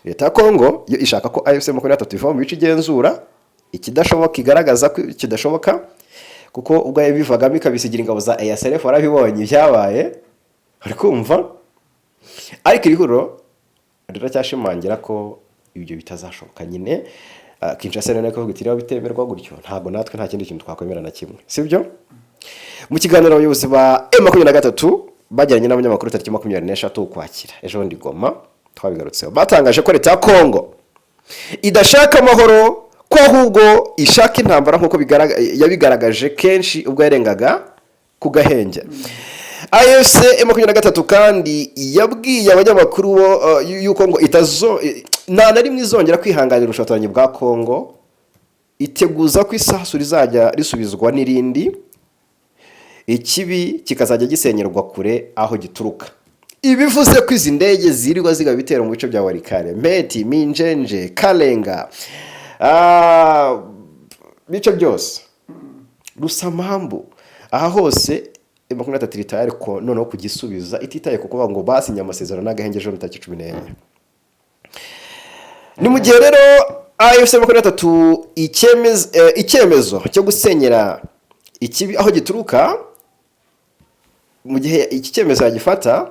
Speaker 3: Leta ya Kongo yo ishaka ko AFC M23 iva mu bice igenzura, ikidashoboka igaragaza ko kidashoboka kuko ubwo yabivagamo ikabisigira ingabo za ASRF warabibonye byabaye, ari kumva. Ariko irihuro riracyashimangira ko ibyo bitazashoboka nyine. Kinshasa rero nako gutira bitemerwa gutyo, ntago natwe nta kindi kintu twakwemera na kimwe, sibyo? Mu kiganiro abayobozi ba M23 bajyanye n'abanyamakuru tariki 24 Ukwakira ejo ndi Goma, twabigarutseho batangaje ko leta ya Kongo idashaka amahoro, ko ahubwo ishaka intambara nk'uko yabigaragaje kenshi ubwo yarengaga ku gahenge. AFC M23 kandi yabwiye abanyamakuru yuko ngo nta na rimwe izongera kwihanganira ubushotoranyi bwa Kongo, iteguza ko isasu rizajya risubizwa n'irindi, ikibi kikazajya gisenyerwa kure aho gituruka. Ibivuze ko izi ndege zirirwa ziga bitera mu bice bya Warikare, Meti, Minjenje, Kalenga, bice byose Rusamambu, aha hose M23 tayari ko noneho kugisubiza ititaye kuko ngo basinya amasezerano n'agahenge ejo tariki 14. Ni mu gihe rero AFC M23 icyemezo cyo gusenyera ikibi aho gituruka, mu gihe iki cyemezo yagifata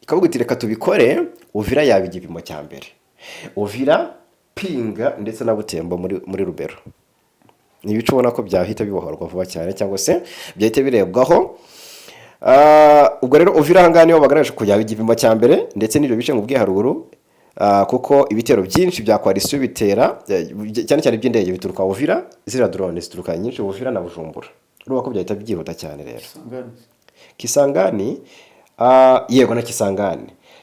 Speaker 3: ikavuga iti reka tubikore, Uvira yaba igipimo cya mbere. Uvira, Pinga ndetse na Butembo muri Rubero ni ibice ubona ko byahita bibohorwa vuba cyane cyangwa se byahita birebwaho. Ubwo rero Uvira hangane yo bagaragaje kujya igipimo cya mbere ndetse n'ibyo bice ngubwiye haruguru kuko ibitero byinshi bya coalition bitera cyane cyane by'indege bituruka Uvira, zira drone zituruka nyinshi Uvira na Bujumbura. Urumva ko byahita byihuta cyane rero. Kisangani yego na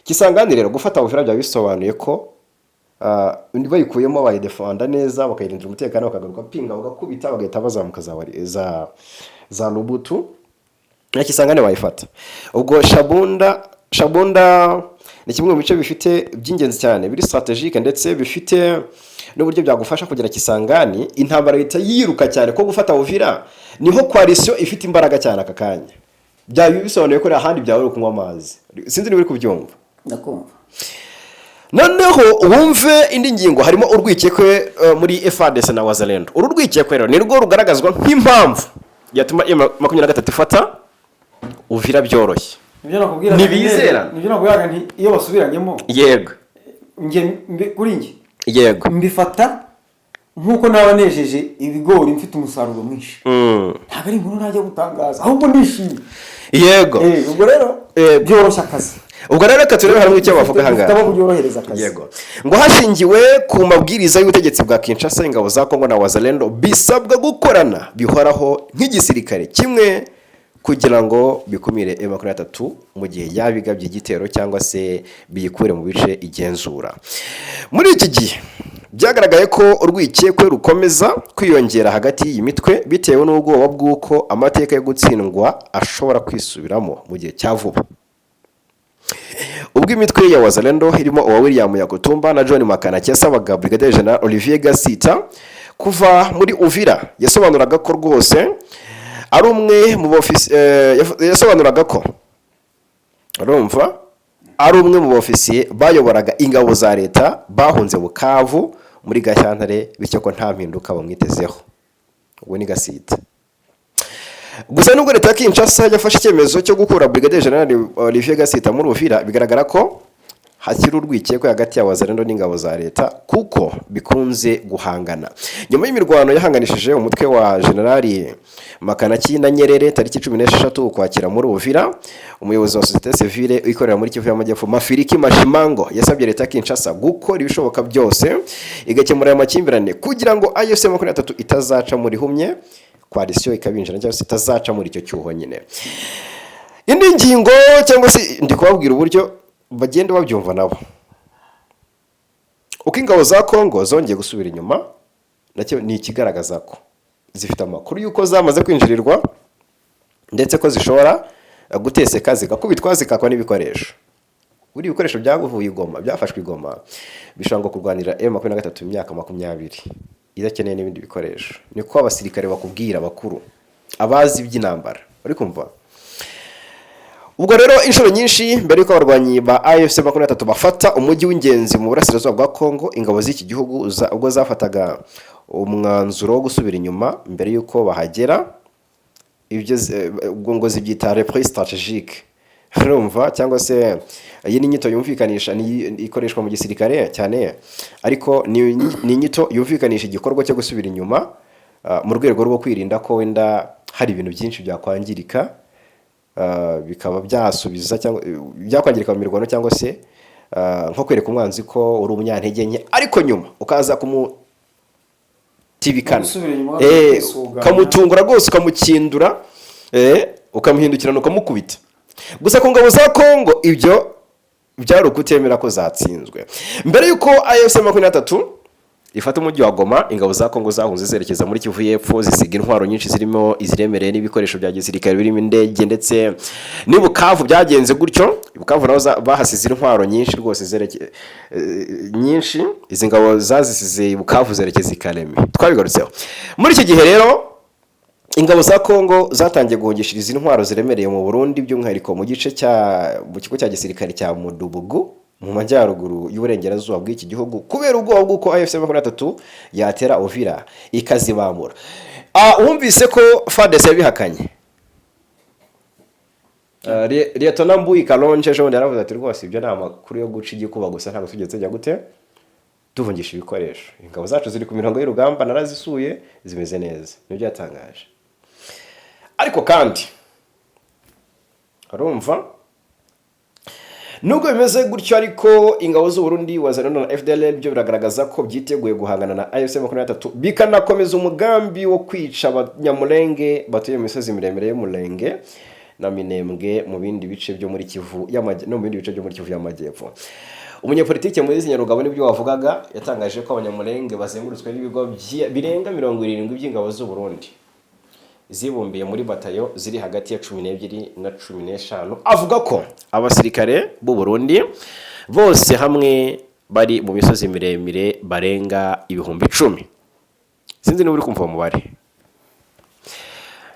Speaker 3: Kisangani rero gufata Uvira bya bisobanuye ko bayikuyemo bayidefanda neza bakayirindira umutekano bakagaruka pinga bagakubita bagahita bazamuka za Lubutu na Kisangani bayifata. Ubwo Shabunda ni kimwe mu bice bifite by'ingenzi cyane biri strategique ndetse bifite n'uburyo byagufasha kugera Kisangani. Intambara leta yiruka cyane ko gufata Uvira niho coalition ifite imbaraga cyane aka kanya. Byayo bisobanuye ko ahandi byawe kunywa amazi. Sinzi niba uri kubyumva.
Speaker 2: Ndakumva.
Speaker 3: Noneho wumve indi ngingo harimo urwikekwe muri FARDC na Wazalendo. Uru rwikekwe rero nirwo rugaragazwa nk'impamvu yatuma M23 ifata Uvira byoroshye.
Speaker 2: Nibyo nakubwira.
Speaker 3: Nibizera.
Speaker 2: Nibyo nakubwira nti iyo basubiranyemo.
Speaker 3: Yego.
Speaker 2: Kuri nge.
Speaker 3: Yego.
Speaker 2: Mbifata nkuko nabanejeje ibigori mfite umusaruro mwinshi. Ntabwo ari inkuru najya gutangaza ahubwo ndishimye.
Speaker 3: Yego.
Speaker 2: Ubwo rero byoroshye akazi.
Speaker 3: Ubwo rero reka turebe harimo icyo bavuga hanga.
Speaker 2: Bitaba byorohereza akazi.
Speaker 3: Yego. Ngo hashingiwe ku mabwiriza y'ubutegetsi bwa Kinshasa, ingabo za Kongo na Wazalendo bisabwa gukorana bihoraho nk'igisirikare kimwe kugira ngo bikumire M23 mu gihe yabigabye igitero cyangwa se biyikure mu bice igenzura. Muri iki gihe byagaragaye ko urwikekwe rukomeza kwiyongera hagati y'imitwe bitewe n'ubwoba bw'uko amateka yo gutsindwa ashobora kwisubiramo mu gihe cya vuba. Ubwo imitwe ya Wazalendo irimo uwa William Yakutumba na John Makanaki yasabaga Brigadier General Olivier Gasita kuva muri Uvira, yasobanuraga ko rwose ari umwe mu yasobanuraga ko urumva ari umwe mu ofisiye bayoboraga ingabo za leta bahunze Bukavu muri Gashyantare, bityo ko nta mpinduka bamwitezeho. Ubwo ni Gasita. Gusa nubwo leta ya Kinshasa yafashe icyemezo cyo gukura Brigadier General Olivier Gasita muri Uvira, bigaragara ko hakiri urwikekwe hagati ya Wazalendo n'ingabo za leta kuko bikunze guhangana. Nyuma y'imirwano yahanganishije umutwe wa General Makanaki na Nyerere tariki 16 ukwakira muri Uvira, umuyobozi wa societe civile ikorera muri Kivu y'Amajyepfo Mafiriki Mashimango yasabye leta ya Kinshasa gukora ibishoboka byose igakemura aya makimbirane kugira ngo AFC 23 itazaca muri humye, coalition ikabinjira cyangwa se itazaca muri icyo cyuho nyine. Indi ngingo cyangwa se ndi kubabwira uburyo bagenda babyumva nabo. Uko ingabo za Kongo zongeye gusubira inyuma nacyo ni ikigaragaza ko zifite amakuru yuko zamaze kwinjirirwa ndetse ko zishobora guteseka zigakubitwa zikakwa n'ibikoresho. Buri ibikoresho byaguvuye Goma, byafashwe Goma bishanga kurwanira M23 imyaka 20 idakeneye n'ibindi bikoresho. Niko abasirikare bakubwira bakuru abazi by'intambara. Uri kumva? Ubwo rero inshuro nyinshi mbere yuko abarwanyi ba AFC 23 bafata umujyi w'ingenzi mu burasirazuba bwa Kongo, ingabo z'iki gihugu ubwo zafataga umwanzuro wo gusubira inyuma mbere yuko bahagera, ibyo ngo zibyita reprise stratégique. Urumva cyangwa se iyi ni inyito yumvikanisha ni ikoreshwa mu gisirikare cyane, ariko ni inyito yumvikanisha igikorwa cyo gusubira inyuma mu rwego rwo kwirinda ko wenda hari ibintu byinshi byakwangirika, bikaba byasubiza cyangwa byakwangirika mu mirwano cyangwa se nko kwereka umwanzi ko uri umunyantege nke ariko nyuma ukaza kumutibikana kamutungura rwose ukamukindura ukamuhindukirana ukamukubita. Gusa ku ngabo za Kongo ibyo byari ukutemera ko zatsinzwe. Mbere yuko AFC 23 ifata umujyi wa Goma, ingabo za Kongo zahunze zerekeza muri Kivu y'Epfo zisiga intwaro nyinshi zirimo iziremereye n'ibikoresho bya gisirikare birimo indege ndetse ni Bukavu byagenze gutyo. Bukavu naho bahasize intwaro nyinshi rwose nyinshi, izi ngabo zazisize Bukavu zerekeza Kalemi. Twabigarutseho. Muri iki gihe rero ingabo za Kongo zatangiye guhungishiriza intwaro ziremereye mu Burundi, by'umwihariko mu gice mu kigo cya gisirikare cya Mudubugu mu majyaruguru y'uburengerazuba bw'iki gihugu kubera ubwoba bw'uko AFC 23 yatera Uvira ikazibamura. Wumvise ko FARDC yabihakanye. Lieutenant Mbuyi Kalonje ejo yaravuze ati rwose ibyo nta makuru yo guca igikuba gusa ntabwo tugeze jya gute tuvungisha ibikoresho. Ingabo zacu ziri ku mirongo y'urugamba narazisuye zimeze neza. Nibyo yatangaje. Ariko kandi urumva nubwo bimeze gutyo ariko ingabo z'u Burundi wazana na FDLR byo biragaragaza ko byiteguye guhangana na AFC 23 bikanakomeza umugambi wo kwica abanyamulenge batuye mu misozi miremire y'Umulenge na Minembwe mu bindi bice byo muri Kivu no mu bindi bice byo muri Kivu y'Amajyepfo. Umunyepolitike muri Nyarugabo nibyo wavugaga yatangaje ko abanyamulenge bazengurutswe n'ibigo birenga 70 by'ingabo z'u Burundi zibumbiye muri batayo ziri hagati ya 12 na 15. Avuga ko abasirikare b'u Burundi bose hamwe bari mu misozi miremire barenga 10,000. Sinzi niba uri kumva umubare.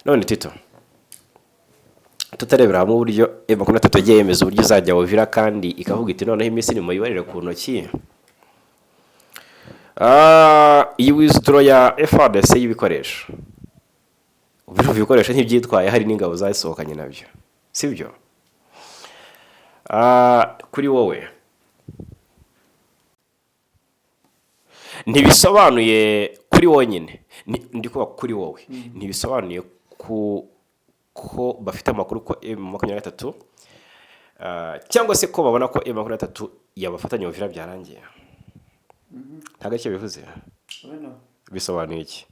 Speaker 3: None Tito, tutarebera mu buryo M23 yagiye yemeza uburyo izajya Uvira kandi ikavuga iti noneho iminsi ni muyibarire ku ntoki. Iyi withdraw ya FARDC y'ibikoresho. Ubiro bikoresho ntibyitwaye hari n'ingabo zasohokanye nabyo. Sibyo? Kuri wowe ntibisobanuye kuri wonyine ndi kuba kuri wowe ntibisobanuye ko bafite amakuru ko M23 cyangwa se ko babona ko M23 yabafatanya Uvira byarangiye. Ntago cyo bivuze. Bisobanuye iki?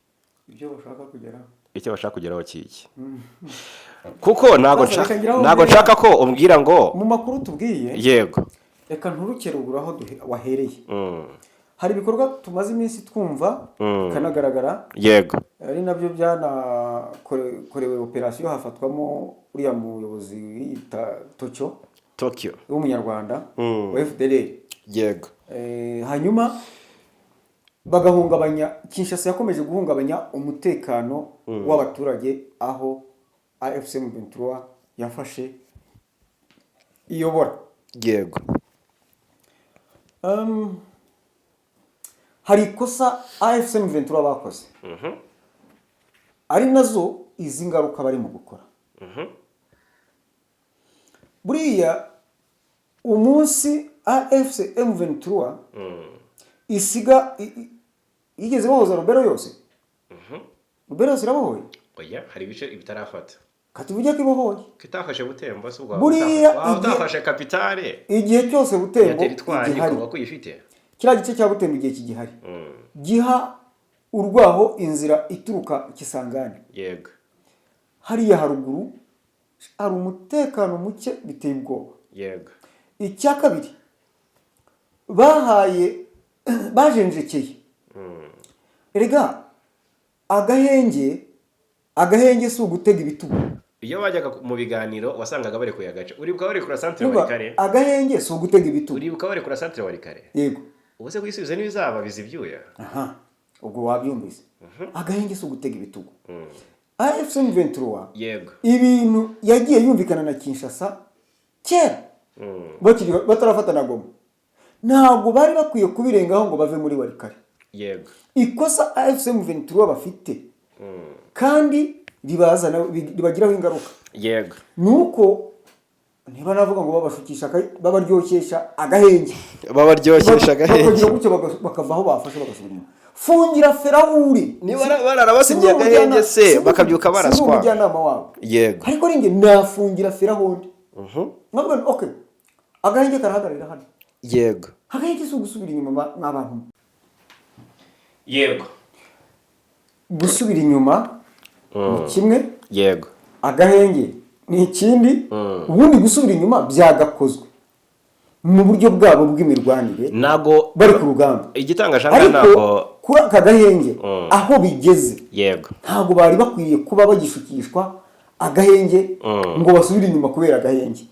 Speaker 2: Ibyo bashaka kugeraho.
Speaker 3: Icyo bashaka kugeraho kiki? Kuko nago nshaka ko umbwira ngo
Speaker 2: mu makuru tubwiye.
Speaker 3: Yego.
Speaker 2: Reka nturukere aho wahereye. Hari ibikorwa tumaze iminsi twumva kanagaragara.
Speaker 3: Yego.
Speaker 2: Ari nabyo byana korewe operation hafatwamo uriya muyobozi yita Tokyo w'umunyarwanda wa FDLR.
Speaker 3: Yego.
Speaker 2: Hanyuma bagahungabanya Kinshasa yakomeje guhungabanya umutekano w'abaturage aho AFC M23 yafashe iyobora.
Speaker 3: Yego.
Speaker 2: Hari ikosa AFC M23 bakoze. Ari nazo izi ngaruka bari mu gukora. Buriya umunsi AFC M23 isiga yigeze boza Rubero yose. Rubero yose irabohoye.
Speaker 3: Oya, hari ibice bitarafata.
Speaker 2: Katuvuge ko ibohoye.
Speaker 3: Kitafashe Butembo se ubwo.
Speaker 2: Buriya
Speaker 3: utafashe kapitale.
Speaker 2: Igihe cyose Butembo
Speaker 3: igihari ko yifite.
Speaker 2: Kira gice cya Butembo igihe kigihari. Giha urwaho inzira ituruka Kisangani.
Speaker 3: Yego.
Speaker 2: Hariya haruguru ari umutekano muke biteye ubwoba.
Speaker 3: Yego.
Speaker 2: Icya kabiri bajenjekeye. Erega agahenge si ugutega ibitugu.
Speaker 3: Iyo bajyaga mu biganiro wasangaga bari kuyagaca. Uribuka bari kura centre wari kare.
Speaker 2: Agahenge si ugutega ibitugu.
Speaker 3: Uribuka bari kura centre wari kare.
Speaker 2: Yego.
Speaker 3: Ubuse kwisubiza n'ibizaba bizibyuya.
Speaker 2: Ubwo wabyumvise. Agahenge si ugutega ibitugu. AFC M23
Speaker 3: yego
Speaker 2: ibintu yagiye yumvikana na Kinshasa kera batarafata na Goma ntabwo bari bakwiye kubirengaho ngo bave muri Warikare.
Speaker 3: Yego
Speaker 2: ikosa AFC M23 bafite kandi ribagiraho ingaruka.
Speaker 3: Yego
Speaker 2: nuko niba navuga ngo babashukisha babaryoshesha agahenge
Speaker 3: bagira
Speaker 2: gutyo bakavaho bafashe bagasubira fungira Ferauri
Speaker 3: niba bararabasinye agahenge se bakabyuka baraswa
Speaker 2: umujyanama wabo.
Speaker 3: Yego
Speaker 2: ariko ringe nafungira Ferauri nabwo okay agahenge karahagarira hano.
Speaker 3: Yego
Speaker 2: agahenge si gusubira inyuma n'abantu.
Speaker 3: Yego
Speaker 2: gusubira inyuma kimwe.
Speaker 3: Yego
Speaker 2: agahenge ni ikindi. Ubundi gusubira inyuma byagakozwe mu buryo bwabo bw'imirwanire
Speaker 3: nago
Speaker 2: bari ku rugamba.
Speaker 3: Igitangaje nago
Speaker 2: kuri aka gahenge aho bigeze.
Speaker 3: Yego
Speaker 2: ntabwo bari bakwiye kuba bagishukishwa agahenge ngo basubire inyuma kubera agahenge.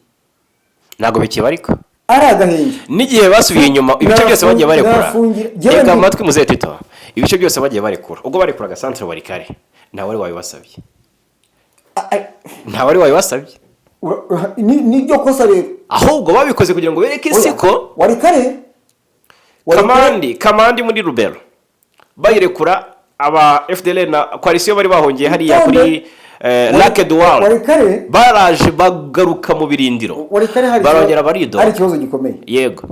Speaker 3: Nago bikibariko
Speaker 2: ari agahenge
Speaker 3: n'igihe basubiye inyuma ibice byose bagiye barekura. Reka amatwi muzetito ibice byose bagiye barekura ubwo barekura agasantre Warikare nta wari wabibasabye. Nta wari wabibasabye
Speaker 2: nibyo kosa rero
Speaker 3: ahubwo babikoze kugira ngo bereke isi ko
Speaker 2: Warikare
Speaker 3: kamandi muri Rubero bayirekura aba FDLR na coalition bari bahongeye hariya kuri Lake Dual baraje bagaruka mu birindiro barongera barido.
Speaker 2: Ari ikibazo gikomeye.
Speaker 3: Yego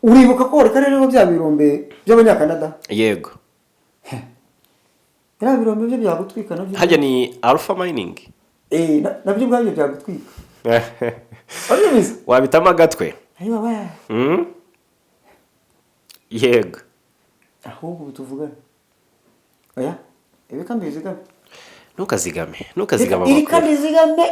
Speaker 2: uribuka ko Warikare rero bya birombe by'abanyakanada.
Speaker 3: Yego
Speaker 2: era birombe byo byagutwika nabyo
Speaker 3: hajya ni Alpha Mining
Speaker 2: nabyo bwabyo byagutwika.
Speaker 3: wabitama gatwe
Speaker 2: ayiwa we
Speaker 1: yego
Speaker 2: ahubwo tuvugane oya ibi kandi bizigame
Speaker 1: ntukazigame
Speaker 2: iri kandi zigame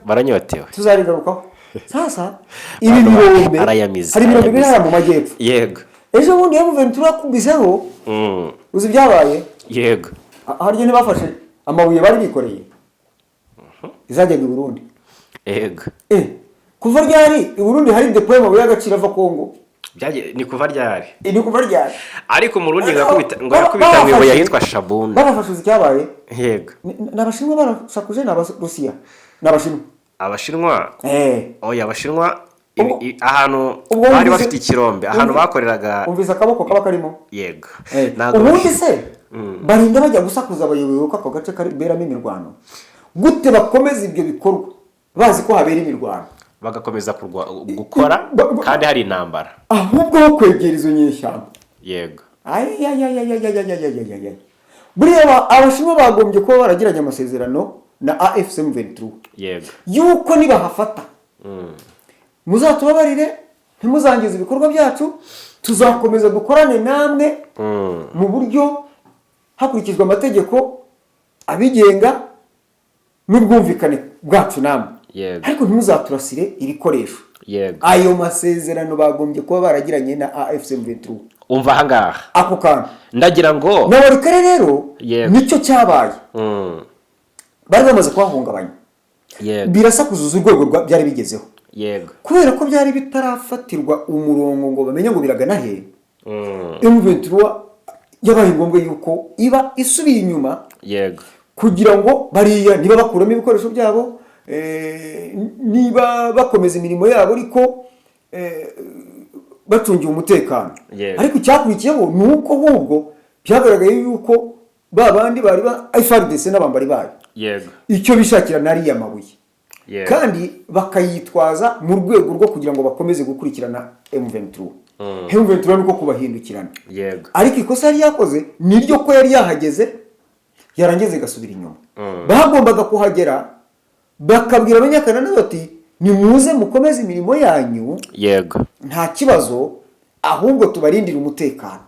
Speaker 1: baranyotewe
Speaker 2: tuzarigarukaho sasa ibi birombe
Speaker 1: arayamize
Speaker 2: hari ibirombe biri hariya mu majyepfo
Speaker 1: yego
Speaker 2: ejo bundi M23 yakubiseho uzi ibyabaye
Speaker 1: yego
Speaker 2: harya ntibafashe amabuye bari bikoreye izajyaga i Burundi
Speaker 1: yego
Speaker 2: kuva ryari i Burundi hari depo y'amabuye y'agaciro ava Kongo
Speaker 1: ni kuva ryari ariko mu Burundi ngakubita mu ibuye yitwa Shabunda
Speaker 2: barafashe icyabaye
Speaker 1: yego
Speaker 2: n'abashinwa barashakuje n'abarusiya
Speaker 1: abashinwa oya abashinwa ahantu bari bafite ikirombe ahantu bakoreraga
Speaker 2: umvise akaboko kaba karimo
Speaker 1: yego
Speaker 2: ubundi se barinda bajya gusakuza abayobozi ko ako gace kaberamo imirwano gute bakomeza ibyo bikorwa bazi ko habera imirwano
Speaker 1: bagakomeza gukora kandi hari intambara
Speaker 2: ahubwo ho kwegera izo nyeshyamba
Speaker 1: yego
Speaker 2: buriya abashinwa bagombye kuba baragiranye amasezerano na AFC M23
Speaker 1: yego
Speaker 2: yuko nibahafata muzatubabarire ntimuzangize ibikorwa byacu tuzakomeza dukorane namwe mu buryo hakurikijwe amategeko abigenga n'ubwumvikane bwacu namwe ariko ntimuzaturasire ibikoresho ayo masezerano bagombye kuba baragiranye na AFC M23
Speaker 1: umva ahangaha
Speaker 2: ako kantu
Speaker 1: ndagira ngo
Speaker 2: nabari kare rero nicyo cyabaye bari bamaze kuhahungabanya birasakuzuza urwego byari bigezeho kubera ko byari bitarafatirwa umurongo ngo bamenye ngo biragana he M23 yabaye ngombwa yuko iba isubiye inyuma kugira ngo bariya niba bakuramo ibikoresho byabo niba bakomeza imirimo yabo ariko bacungiye umutekano ariko icyakurikiyeho ni uko ahubwo byagaragaye yuko babandi bari ba FARDC n'abambari bayo icyo bishakira nariya mabuye kandi bakayitwaza mu rwego rwo kugira ngo bakomeze gukurikirana M23 M23 nuko kubahindukirana ariko ikosa yari yakoze niryo ko yari yahageze yarangeze gasubira inyuma bagombaga kuhagera bakabwira abanyakanana bati nimuze mukomeze imirimo yanyu nta kibazo ahubwo tubarindira umutekano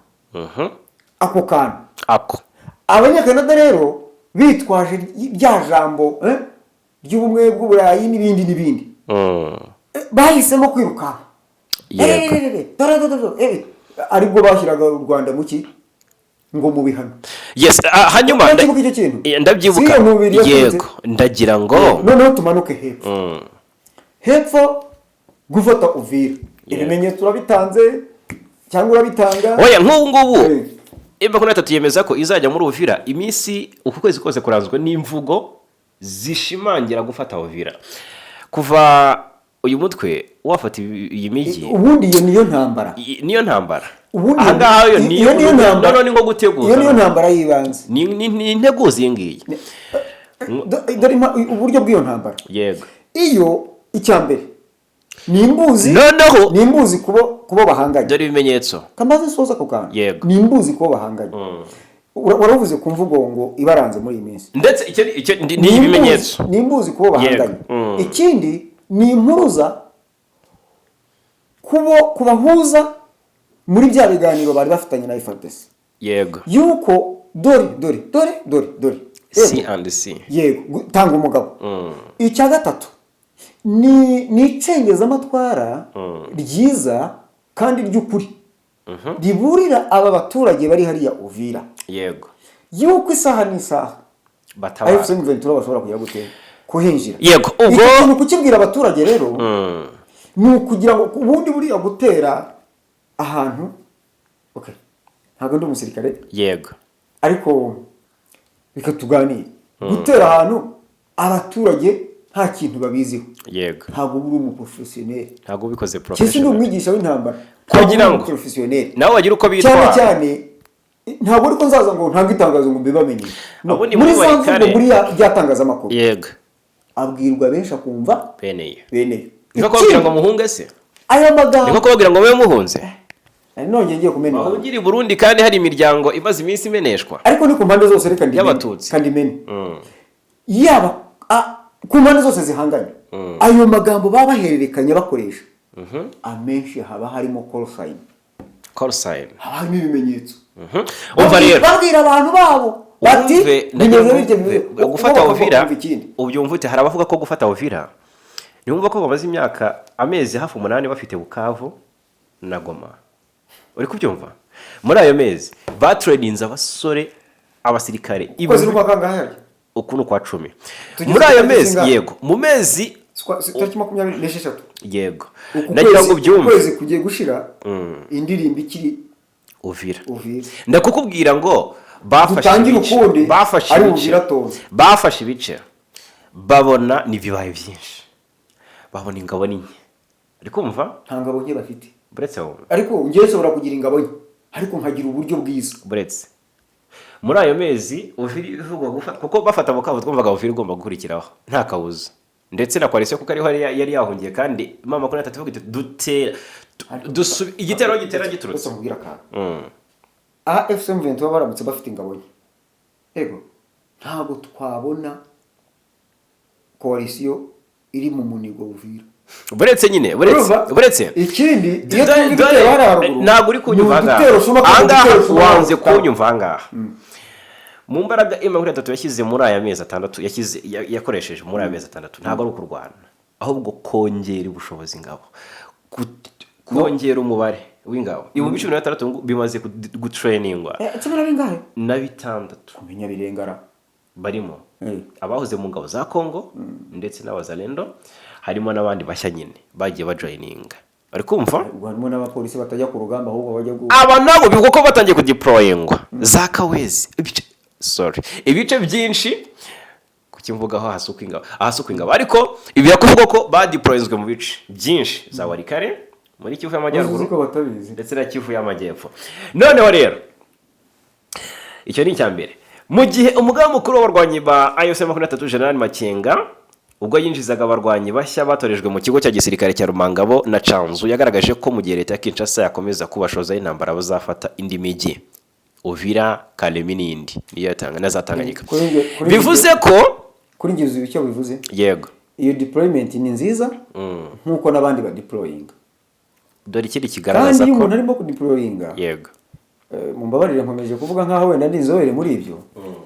Speaker 2: ako kantu abanyakanada rero bitwaje rya jambo ry'ubumwe bw'uburayi n'ibindi bahisemo kwiruka aribwo bashyiraga u Rwanda muki ngo mu bihano
Speaker 1: hanyuma ndabyibuka yego ndagira ngo
Speaker 2: noneho tumanuke hepfo gufata Uvira ibimenyetso urabitanze cyangwa urabitanga
Speaker 1: oya nk'ubu ngubu M23 yemeza ko izajya muri Uvira iminsi uku kwezi kose kuranzwe n'imvugo zishimangira gufata Uvira kuva uyu mutwe wafata iyi migi
Speaker 2: ubundi iyo niyo ntambara
Speaker 1: ahangaha yo niyo ntambara ni ngo guteguza
Speaker 2: iyo niyo ntambara yibanze
Speaker 1: ni integuza iyi ngiyi
Speaker 2: dore uburyo bw'iyo ntambara
Speaker 1: yego
Speaker 2: iyo icyambere ni imbuzi kubo bahanganye
Speaker 1: dore ibimenyetso
Speaker 2: kamaze soza ko kandi
Speaker 1: yego
Speaker 2: ni imbuzi kubo bahanganye waravuze ku mvugo ngo ibaranze muri iyi minsi
Speaker 1: ndetse icyo ni ibimenyetso
Speaker 2: ni imbuzi kubo bahanganye ikindi ni impuruza kubahuza muri bya biganiro bari bafitanye na FARDC
Speaker 1: yego
Speaker 2: yuko dore
Speaker 1: C&C
Speaker 2: yego tanga umugabo icya gatatu ni icengezamatwara ryiza kandi ry'ukuri riburira aba baturage bari hariya Uvira
Speaker 1: yego
Speaker 2: yuko isaha n'isaha
Speaker 1: batabara
Speaker 2: AFC M23 bashobora kujya gutera kuhinjira
Speaker 1: yego ubwo
Speaker 2: ikintu kukibwira abaturage rero ni ukugira ngo ubundi buriya gutera ahantu ntabwo ndi umusirikare
Speaker 1: yego
Speaker 2: ariko bikatuganira gutera ahantu abaturage nta kintu babiziho
Speaker 1: yego
Speaker 2: ntabwo uri umuprofessionnel
Speaker 1: ntabwo ubikoze
Speaker 2: kisi
Speaker 1: professional
Speaker 2: ndi umwigisha w'intambara
Speaker 1: kugira ngo
Speaker 2: professionnel
Speaker 1: nawe wagira uko bitwara
Speaker 2: cyane ntabwo ariko nzaza ngo ntange itangazo ngo mbibamenye
Speaker 1: muri
Speaker 2: sanzwe muri byatangazamakuru
Speaker 1: yego
Speaker 2: abwirwa benshi akumva
Speaker 1: beneye
Speaker 2: niko
Speaker 1: kubabwira ngo muhunge se
Speaker 2: aya magambo
Speaker 1: niko kubabwira ngo mube muhunze
Speaker 2: none ngiye kumena
Speaker 1: aho ugiri Burundi kandi hari imiryango imaze iminsi imeneshwa
Speaker 2: ariko ni ku mpande zose reka
Speaker 1: y'abatutsi
Speaker 2: kandi mene yaba ku mpande zose zihanganye ayo magambo baba bahererekanya bakoresha amenshi haba harimo call sign haba harimo ibimenyetso babwira abantu babo bati
Speaker 3: gufata Uvira ubyumva ute hari abavuga ko gufata Uvira niwumva ko bamaze imyaka amezi hafi 8 bafite Bukavu na Goma uri kubyumva muri ayo mezi batrainings abasore abasirikare
Speaker 2: ukwezi kwa kangahe
Speaker 3: ukuntu kwa 10 muri ayo mezi yego mu mezi
Speaker 2: tariki 26
Speaker 3: yego nagira ngo byumve
Speaker 2: ukwezi kugiye gushira indirimbo ikiri
Speaker 3: Uvira ndakukubwira ngo bafashe ibice babona n'ibibaye byinshi babona ingabo ninye ariko umva
Speaker 2: nta ngabo nke bafite
Speaker 3: buretse wowe
Speaker 2: ariko ngiye sobora kugira ingabo nke ariko nkagira uburyo bwiza
Speaker 3: buretse muri ayo mezi Uvira ivugwa gufata kuko bafata Bukavu twumvaga Uvira ugomba gukurikiraho nta kabuza ndetse na coalition kuko ariho yari yahungiye kandi mama kuri atatu vuga dutera igitero giturutse
Speaker 2: mubwira ka AFC M23 baramutse bafite ingabo nke ego ntago twabona coalition iri mu munigo Uvira
Speaker 3: buretse nyine buretse
Speaker 2: ikindi iyo twigitero hararuguru
Speaker 3: ntago uri kunyumva ngaha wanze kunyumva ngaha mu mbaraga M23 yashyize muri aya mezi 6 yakoresheje muri aya mezi 6 ntago ari ukurwana ahubwo kongera ubushobozi ngabo kongera umubare w'ingabo ibu 16 bimaze gutrainingwa
Speaker 2: cyabara bingahe
Speaker 3: na 6
Speaker 2: kumenya birengara
Speaker 3: barimo abahoze mu ngabo za Kongo ndetse n'abazalendo harimo nabandi bashya nyine bagiye bajoininga ari kumva
Speaker 2: harimo n'abapolisi batajya ku rugamba ahubwo bajya
Speaker 3: aba nabo bivuga ko batangiye kudeployingwa za Kawezi ibice byinshi kukimvugaho ahasuka ingabo ariko ibi yakuvuga ko badeployingwe mu bice byinshi za Warikare muri Kivu y'Amajyaruguru ndetse na Kivu y'Amajyepfo noneho rero icyo ni icyambere mu gihe umugaba mukuru w'abarwanyi ba AFC M23 General Makenga ubwo yinjizaga abarwanyi bashya batorejwe mu kigo cya gisirikare cya Rumangabo na Canzu yagaragaje ko mu gihe leta ya Kinshasa yakomeza kubashoza intambara bazafata indi migi Uvira Kalemi n'indi niyo yatanga nazatanganyika bivuze ko
Speaker 2: kuri ngizo ibicyo bivuze
Speaker 3: yego
Speaker 2: iyo deployment ni nziza nkuko nabandi ba deploying
Speaker 3: dore ikindi kigaragaza ko
Speaker 2: kandi umuntu arimo kudeployinga
Speaker 3: yego
Speaker 2: mumbabarire nkomeje kuvuga nkaho wenda ndizobere muri ibyo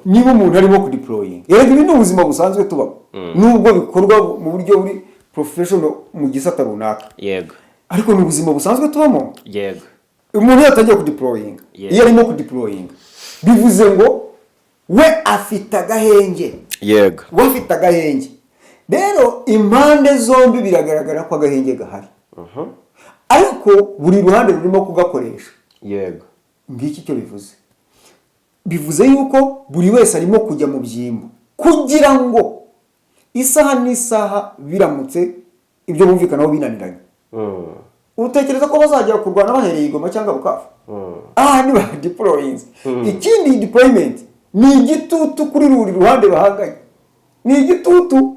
Speaker 2: niba umuntu arimo kudeployinga yego ibi ni ubuzima busanzwe tuba nubwo bikorwa mu buryo buri professional mu gisata runaka
Speaker 3: yego
Speaker 2: ariko ni ubuzima busanzwe tubamo
Speaker 3: yego
Speaker 2: umuntu yatangiye kudeployinga iyo arimo kudeployinga bivuze ngo we afite agahenge
Speaker 3: yego
Speaker 2: we afite agahenge rero impande zombi biragaragara ko agahenge gahari ariko buri ruhande rurimo kugakoresha
Speaker 3: yego
Speaker 2: ngiki cyo bivuze yuko buri wese arimo kujya mu byimbo kugira ngo isaha n'isaha biramutse ibyo bumvikanaho binaniranye utekereza ko bazajya kurwana bahereye Goma cyangwa Bukavu ni ba deployings ikindi deployment ni igitutu kuri ruri ruhande bahanganye ni igitutu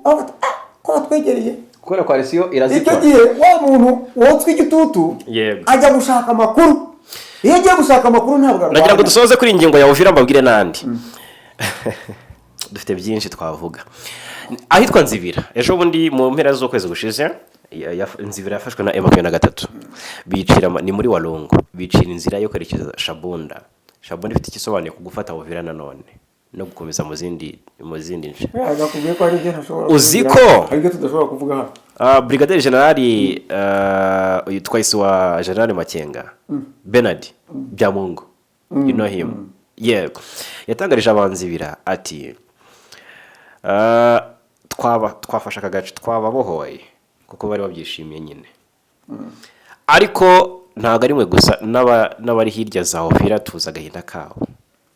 Speaker 2: ko twegereye
Speaker 3: kubera coalition irazikora
Speaker 2: icyo gihe wa muntu wotswe igitutu ajya gushaka amakuru iyo agiye gushaka amakuru ntabwo
Speaker 3: nagira ngo dusoze kuri ingingo ya Uvira mbabwire nandi dufite byinshi twavuga ahitwa Nzibira ejo bundi mu mpera z'ukwezi gushize Nzibira yafashwe na M23 bicira ni muri Walungu bicira inzira yo kwerekeza Shabunda ifite ikisobanuye ku gufata Uvira nanone no gukomeza mu zindi nce
Speaker 2: nakubwiye ko ari byo ntashobora
Speaker 3: uziko
Speaker 2: ari byo tudashobora kuvuga hano
Speaker 3: Brigadier General yitwaise wa General Makenga Bernard Byamungu inohim yego yatangarije abanzibira ati twafasha akagace twababohoye kuko bari babyishimiye nyine ariko ntago ari mwe gusa n'abari hirya za Uvira tuza agahinda kabo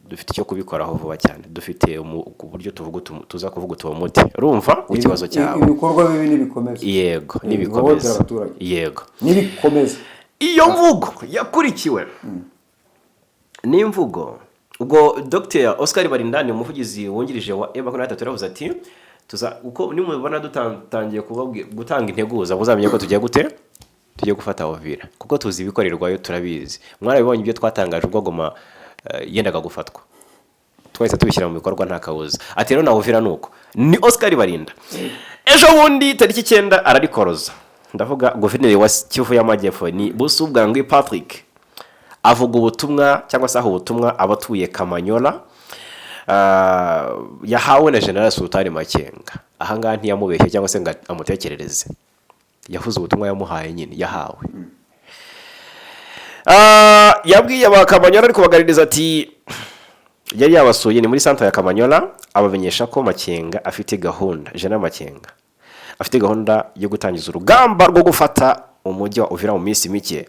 Speaker 3: dufite icyo kubikoraho vuba cyane dufite uburyo tuza kuvuga utuba muti urumva ikibazo cyawe
Speaker 2: ibikorwa bibi nibikomeza
Speaker 3: yego nibikomeza yego
Speaker 2: nibikomeza
Speaker 3: iyo mvugo yakurikiwe n'imvugo ubwo Dr Oscar Barindani umuvugizi wungirije wa M23 yaravuze ati uko nimubona dutangiye gutanga integuza muzamenye ko tugiye gufata Uvira kuko tuzi ibikorerwayo turabizi mwarabibonye ibyo twatangaje ubwo Goma yendaga gufatwa twese tubishyira mu bikorwa nta kabuza ati rero na Uvira nuko ni Oscar Barinda ejo bundi tariki 9 ararikoroza, ndavuga guverineri wa Kivu y'Amajyepfo ni Busubwangwi Patrick, avuga ubutumwa cyangwa se aho ubutumwa abatuye Kamanyola yahawe na General Sultani Makenga. Ahangaha ntiyamubeshye cyangwa se ngo amutekerereze, yavuze ubutumwa yamuhaye nyine yahawe. Yabwiye abakamanyola ari kubagaririza ati yari yabasuye ni muri centre ya Kamanyola, abamenyesha ko Makenga afite gahunda, General Makenga afite gahunda yo gutangiza urugamba rwo gufata umujyi wa Uvira mu minsi mike.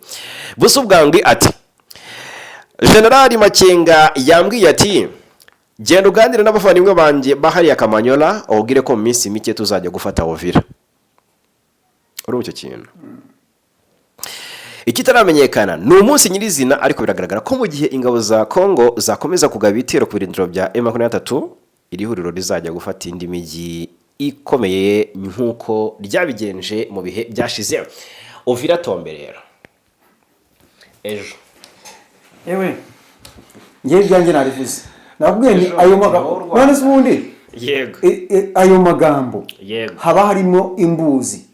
Speaker 3: Busubwangwi ati General Makenga yambwiye ati genda uganire n'abavandimwe banjye bahari ya Kamanyola ubwire ko mu minsi mike tuzajya gufata Uvira. Uri icyo kintu ikitaramenyekana ni umunsi nyirizina, ariko biragaragara ko mu gihe ingabo za Kongo zakomeza kugaba ibitero ku birindiro bya M23 iri huriro rizajya gufata indi migi ikomeye nk'uko ryabigenje mu bihe byashize. Uvira tomberera ejo
Speaker 2: yewe ngiye byanjye narivuze nabwiye ni ayo magambo none se ubundi
Speaker 1: yego
Speaker 2: ayo magambo
Speaker 1: yego
Speaker 2: haba harimo imbuzi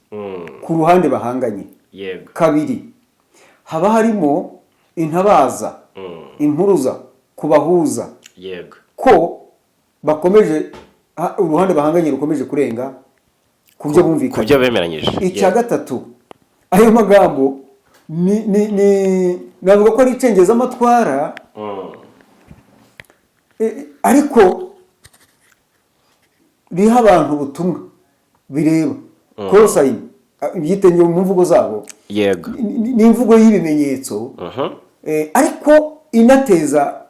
Speaker 2: ku ruhande bahanganye,
Speaker 1: yego
Speaker 2: kabiri haba harimo intabaza impuruza kubahuza,
Speaker 1: yego
Speaker 2: ko bakomeje uruhande bahanganye rukomeje kurenga ku byo bumvikanye,
Speaker 1: ku byo bemeranyije.
Speaker 2: icya gatatu ayo magambo ni navuga ko ari icengeza amatwara ariko riha abantu ubutumwa bireba korosayini byitenge mu mvugo zabo,
Speaker 1: yego
Speaker 2: ni imvugo y'ibimenyetso ariko inateza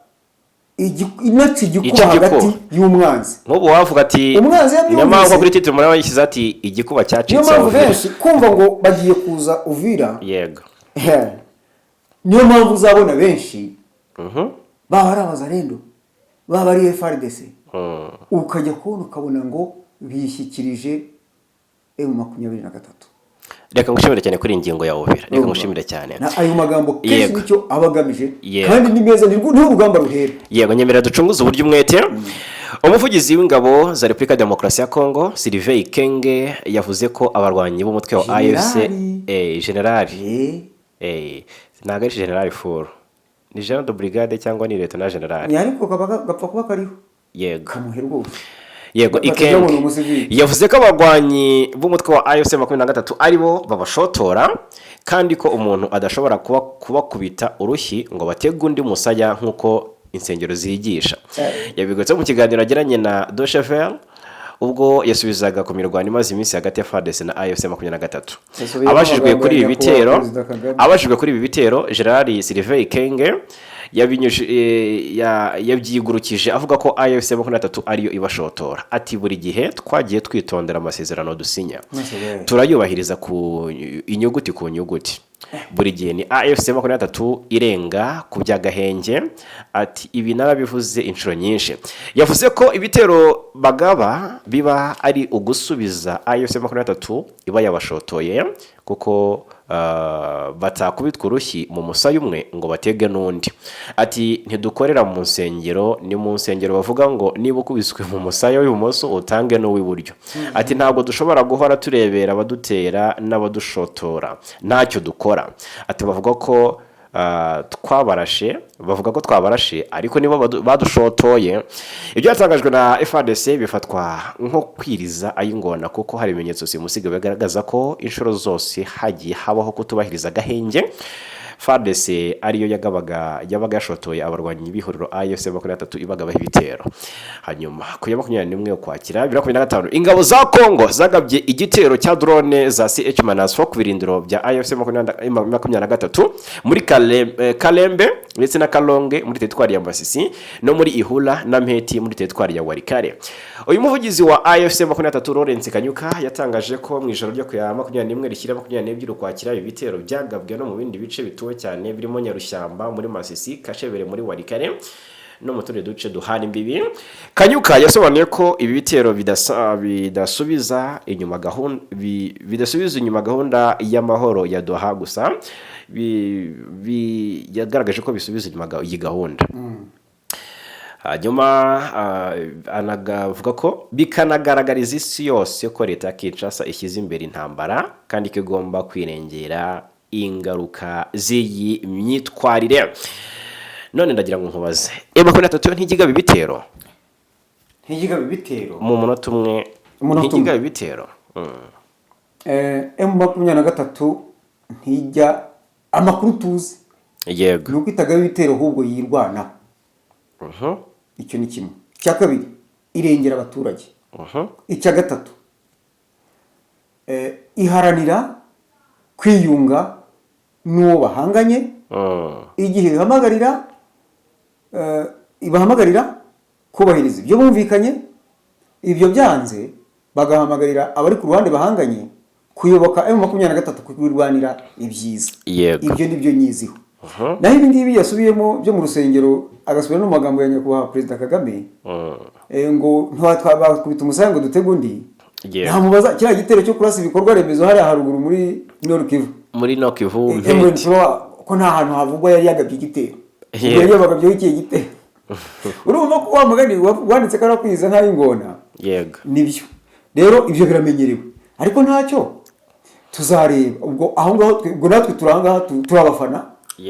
Speaker 2: inaca igikuba hagati y'umwanzi.
Speaker 3: Nk'ubu wavuga ati
Speaker 2: umwanzi
Speaker 3: nyamara kuri titre muri yishyize ati igikuba cyacitse.
Speaker 2: Niyo mpamvu benshi kumva ngo bagiye kuza Uvira,
Speaker 3: yego
Speaker 2: niyo mpamvu uzabona benshi baba ari abazarendo baba ari FARDC ukajya kubona ukabona ngo bishyikirije M23.
Speaker 3: Reka ngushimire cyane kuri ingingo ya Uvira, reka ngushimire cyane.
Speaker 2: Ayo magambo kenshi nicyo abagamije kandi ni meza, ni urugamba ruhera.
Speaker 3: Yego nyemera ducunguza uburyo umwete. Umuvugizi w'ingabo za Repubulika Demokarasi ya Kongo Sylvain Ikenge yavuze ko abarwanyi b'umutwe wa AFC General ntabwo ari General Furu, ni General de Brigade cyangwa ni Lieutenant General,
Speaker 2: ni ariko gapfa kuba kariho.
Speaker 3: Yego
Speaker 2: kamuherwa.
Speaker 3: Yego Ikenge yavuze ko abarwanyi b'umutwe wa AFC 23 aribo babashotora kandi ko umuntu adashobora kubakubita urushyi ngo batege undi musaya nk'uko insengero ziyigisha. Yabigotse mu kiganiro agiranye na Dochevel ubwo yasubizaga ku mirwano imaze iminsi hagati ya FARDC na AFC 23. Abashijwe kuri ibi bitero General Sylvain Ikenge yabyigurukije avuga ko AFC 23 ariyo ibashotora. Ati buri gihe twagiye twitondera amasezerano dusinya, turayubahiriza ku inyuguti ku nyuguti. Buri gihe ni AFC 23 irenga ku by'agahenge. Ati ibi narabivuze inshuro nyinshi. Yavuze ko ibitero bagaba biba ari ugusubiza AFC 23 iba yabashotoye kuko batakubitwa urushyi mu musayi umwe ngo batege n'undi. Ati ntidukorera mu nsengero, ni mu nsengero bavuga ngo niba ukubiswe mu musayi w'ibumoso utange n'uw'iburyo. Ati ntabwo dushobora guhora turebera abadutera n'abadushotora, ntacyo dukora. Ati bavuga ko twabarashe ariko nibo badushotoye. Ibyo yatangajwe na FARDC bifatwa nko kwiriza ayingona kuko hari ibimenyetso simusiga bigaragaza ko inshuro zose hagiye habaho kutubahiriza gahenge. FARDC ariyo yabaga yashotoye abarwanyi b'ihuriro AFC 23 ibagabaho ibitero. Hanyuma ku ya 21 Ukwakira 2025 ingabo za Kongo zagabye igitero cya drone za CH-4 ku birindiro bya AFC 23 muri Kalembe ndetse na Kalonge muri teritwari ya Masisi no muri Ihula na Mpeti muri teritwari ya Warikare. Uyu muvugizi wa AFC 23 Lawrence Kanyuka yatangaje ko mu ijoro ryo ku ya 21 rishyira 22 Ukwakira ibitero byagabwe no mu bindi bice cyane birimo Nyarushyamba muri Masisi, Kashebere muri Warikare no mu turere duce duhana imbibi. Kanyuka yasobanuye ko ibi bitero bidasubiza inyuma gahunda y'amahoro ya Doha gusa yagaragaje ko bisubiza inyuma iyi gahunda. hanyuma anavuga ko bikanagaragariza isi yose ko leta ya Kinshasa ishyize imbere intambara kandi ko igomba kwirengera ingaruka z'iyi myitwarire. None ndagira ngo nkubaze M23 ntigigaba ibitero mu munota umwe ntigigaba ibitero.
Speaker 2: M23 ntijya amakuru tuzi
Speaker 3: yego
Speaker 2: nuko itagaba ibitero ahubwo yirwanaho. Icyo ni kimwe. Icya kabiri irengera abaturage. Icya gatatu iharanira kwiyunga n'uwo bahanganye igihe ibahamagarira kubahiriza ibyo bumvikanye. Ibyo byanze bagahamagarira abari ku ruhande bahanganye kuyoboka M23 kwirwanira ibyiza. Ibyo nibyo nyiziho. Naho ibi ngibi yasubiyemo byo mu rusengero agasubira no mu magambo ya nyakubahwa Perezida Kagame ngo ntwatwabakubita umusango ngo dutege undi. Ntamubaza kiriya gitero cyo kurasa ibikorwa remezo hari haruguru muri Nord Kivu ko nta hantu havugwa yari yagabye igitero. Yari yabagabye iki gitero. Urumva ko wa mugani wanditse kana kwiza nta ingona.
Speaker 3: Yego
Speaker 2: Nibyo rero ibyo biramenyerewe ariko ntacyo tuzareba ubwo aho ngaho ubwo natwe turanga turabafana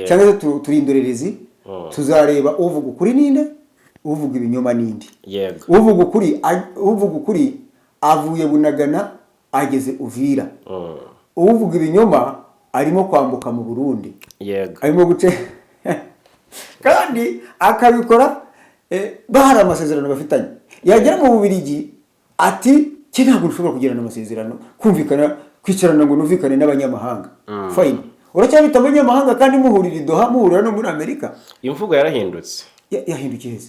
Speaker 2: cyangwa turi indorerezi. Tuzareba uvuga ukuri ninde uvuga ibinyoma ninde. Uvuga ukuri avuye Bunagana ageze Uvira. Uvuga ibinyoma arimo kwambuka mu Burundi. Arimo guce kandi akabikora bahari amasezerano bafitanye. Yagera mu Bubiligi ati ntabwo ushobora kugirana amasezerano kumvikana kwicarana ngo numvikane n'abanyamahanga. Fine. Uracyabita abanyamahanga kandi muhurira Doha muhurira no muri Amerika.
Speaker 3: Imvugo yarahindutse.
Speaker 2: Yahindukiye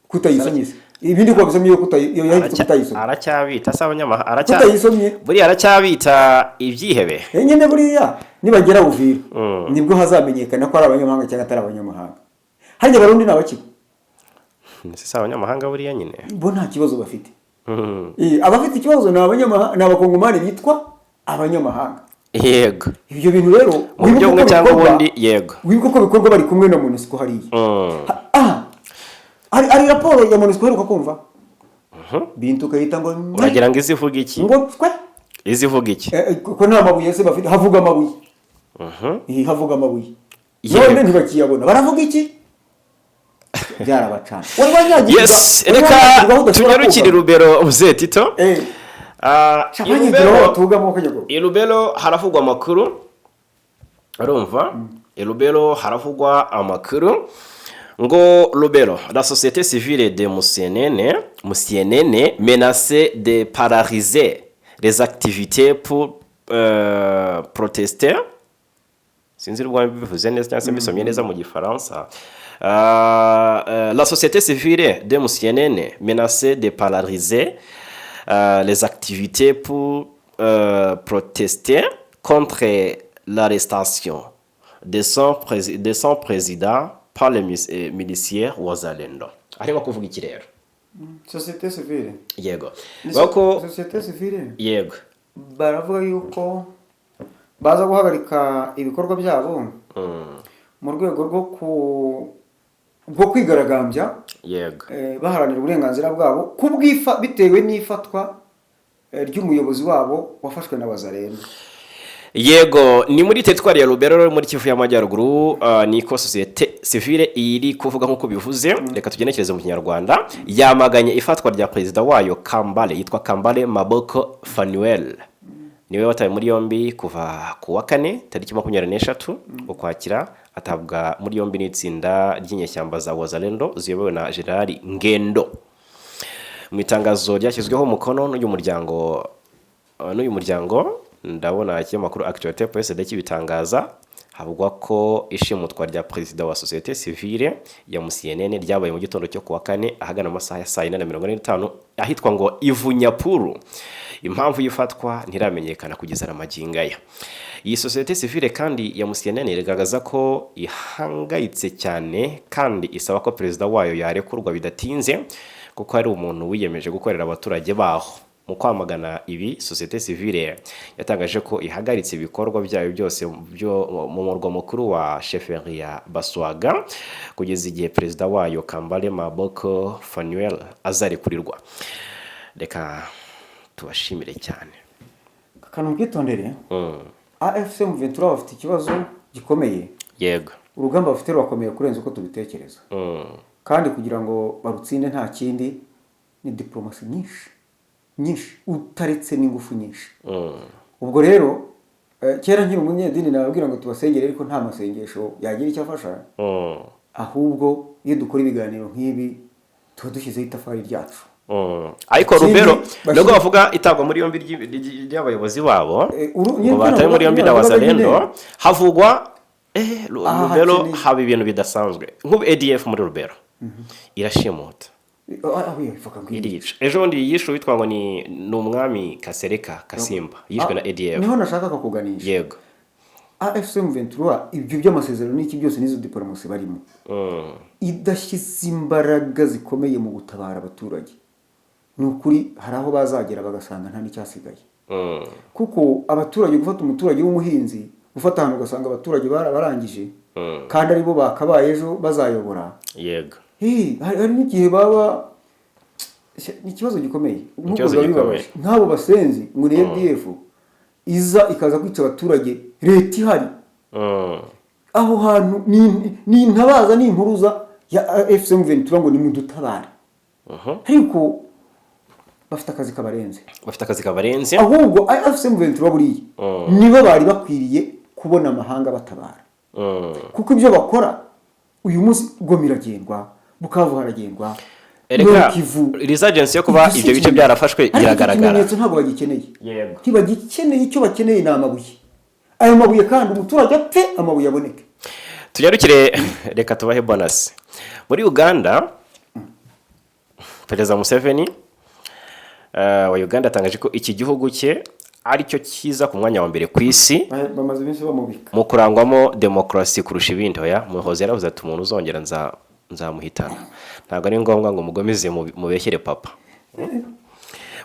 Speaker 2: kutayisomye. Ibindi kwa bisomye yahindutse kutayisomye.
Speaker 3: Aracyabita abanyamahanga kutayisomye. Buri aracyabita ibyihebe.
Speaker 2: Nyine buriya nibagera Uvira nibwo hazamenyekana ko ari abanyamahanga cyangwa atari abanyamahanga. Harya barundi nabakiko.
Speaker 3: Nese abanyamahanga buriya nyine.
Speaker 2: Bo nta kibazo bafite. Abafite ikibazo ni abanyamahanga n'abakongomani bitwa abanyamahanga.
Speaker 3: Yego
Speaker 2: ibyo bintu rero
Speaker 3: mu buryo bumwe cyangwa ubundi. Yego
Speaker 2: wibuka ko bikorwa bari kumwe na MONUSCO hariya. Ari raporo ya MONUSCO heruka kumva. Bintu kayita ngo
Speaker 3: uragira ngo izivuga iki?
Speaker 2: Ngo twe
Speaker 3: izivuga iki?
Speaker 2: Ko nta mabuye se bafite havuga amabuye. Havuga amabuye. None ntibakiyabona baravuga iki? Byarabacana.
Speaker 3: Yes, reka tunyarukire Lubero Tito. Lubero haravugwa amakuru. Urumva? Lubero haravugwa amakuru ngo Lubero, la société civile de Musienene menacée de paralyser les activités pour protester. Sinzi rwa bivuze neza cyangwa se bisomye neza mu gifaransa. La société civile de Musienene menacée de paralyser les activités pour protester contre l'arrestation de son président par les miliciens Wazalendo. Ariko kuvuga iki rero?
Speaker 2: Société civile.
Speaker 3: Yego.
Speaker 2: Bako société civile.
Speaker 3: Yego.
Speaker 2: Baravuga yuko baza guhagarika ibikorwa byabo mu rwego rwo kwigaragambya.
Speaker 3: Yego.
Speaker 2: Baharanira uburenganzira bwabo bitewe n'ifatwa ry'umuyobozi wabo wafashwe na Wazalendo.
Speaker 3: Yego ni muri teritwari ya Lubero muri Kivu y'Amajyaruguru. Niko société civile iri kuvuga nkuko bivuze. Reka tugenekereze mu Kinyarwanda. Yamaganye ifatwa rya president wayo Kambale, yitwa Kambale Maboko Fanuel. Niwe wataye muri yombi kuva ku wa 4 tariki 23 ukwakira, atabwa muri yombi n'itsinda ry'inyeshyamba za Wazalendo ziyobowe na General Ngendo. Mu itangazo ryashyizweho umukono n'uyu muryango ndabona ikinyamakuru Actualité PSD kibitangaza, havugwa ko ishimutwa rya president wa société civile ya Musienene ryabaye mu gitondo cyo kuwa 4 ahagana amasaha ya 4:45 ahitwa ngo Ivunyapuru. Impamvu yifatwa ntiramenyekana kugeza ramagingaya. Iyi société civile kandi ya Musienene igaragaza ko ihangayitse cyane kandi isaba ko president wayo yarekurwa bidatinze kuko ari umuntu wiyemeje gukorera abaturage baho. mu kwamagana ibi sosiyete sivile yatangaje ko ihagaritse ibikorwa byayo byose byo mu murwa mukuru wa sheferi ya Baswaga kugeza igihe perezida wayo Kambale Maboko Fanuel azarekurirwa. Reka tubashimire cyane.
Speaker 2: Akantu bwitondere. AFC M23 bafite ikibazo gikomeye.
Speaker 3: Yego.
Speaker 2: Urugamba bafite rwakomeye kurenza uko tubitekereza. Kandi kugira ngo barutsinde nta kindi ni diplomasi nyinshi utaretse n'ingufu nyinshi. Ubwo rero kera nkiri umunyedini nababwira ngo tubasengere ariko nta masengesho yagira icyo afasha. Ahubwo iyo dukora ibiganiro nk'ibi tuba dushyizeho itafari ryacu.
Speaker 3: Ariko Rubero nubwo bavuga itagwa muri yombi ry'abayobozi babo ngo bataye muri yombi na Wazalendo havugwa Rubero haba ibintu bidasanzwe nk'ubu ADF muri Rubero irashimuta irica ejo bundi yishu witwa ngo ni umwami Kasereka Kasimba yishwe na ADF
Speaker 2: niho nashakaga kuganisha.
Speaker 3: Yego.
Speaker 2: AFC M23 ibyo by'amasezerano n'iki byose nizo diplomasi barimo idashyize imbaraga zikomeye mu gutabara abaturage. Nukuri hari aho bazagera bagasanga nta n'icyasigaye. Kuko abaturage gufata umuturage w'umuhinzi gufata ahantu ugasanga abaturage barabarangije kandi aribo bakabaye ejo bazayobora.
Speaker 3: Yego.
Speaker 2: Hari n'igihe baba n'ikibazo gikomeye nk'abo basenzi muri ADF iza ikaza kwica abaturage leta ihari. Aho hantu ni intabaza n'impuruza ya AFC M23 ngo ni mudutabara. Ariko bafite akazi kabarenze ahubwo AFC M23 buriye nibo bari bakwiriye kubona amahanga batabara. Kuko ibyo bakora uyu munsi Gomiragendwa Bukavu haragendwa
Speaker 3: Ereka resurgence yo kuba ibyo bice byarafashwe iragaragara.
Speaker 2: Ikimenyetso ntabwo bagikeneye.
Speaker 3: Yego.
Speaker 2: Ntibagikeneye icyo bakeneye ni amabuye. Ayo mabuye kandi umuturage apfe amabuye aboneke.
Speaker 3: Tunyarukire reka tubahe bonus. Muri Uganda Perezida Museveni wa Uganda atangaje ko iki gihugu cye ari cyo kiza ku mwanya wa mbere ku isi
Speaker 2: bamaze iminsi bamubika
Speaker 3: mu kurangwamo demokarasi kurusha ibindi. Oya muhoze yaravuze ati umuntu uzongera nzamuhitana ntabwo ari ngombwa ngo mugomeze mubeshyere papa.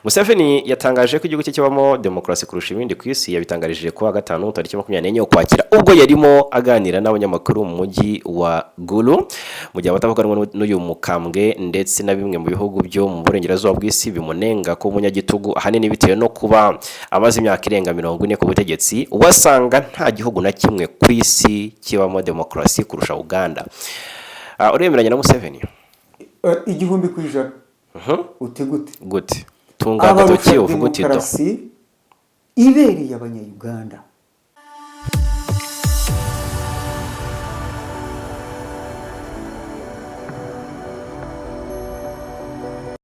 Speaker 3: Museveni yatangaje ko igihugu cye kibamo demokarasi kurusha ibindi ku isi. Yabitangarije kuwa gatanu tariki 24 Ukwakira ubwo yarimo aganira n'abanyamakuru mu mujyi wa Gulu mu gihe abatavuga n'uyu mukambwe ndetse na bimwe mu bihugu byo mu burengerazuba bw'isi bimunenga ko umunyagitugu ahanini bitewe no kuba amaze imyaka irenga 40 ku butegetsi. Wasanga nta gihugu na kimwe ku isi kibamo demokarasi kurusha Uganda. Uremeranya na Museveni?
Speaker 2: Igihumbi ku ijana.
Speaker 3: Gute tunga gatoki uvuga uti do
Speaker 2: ibereye abanya-Uganda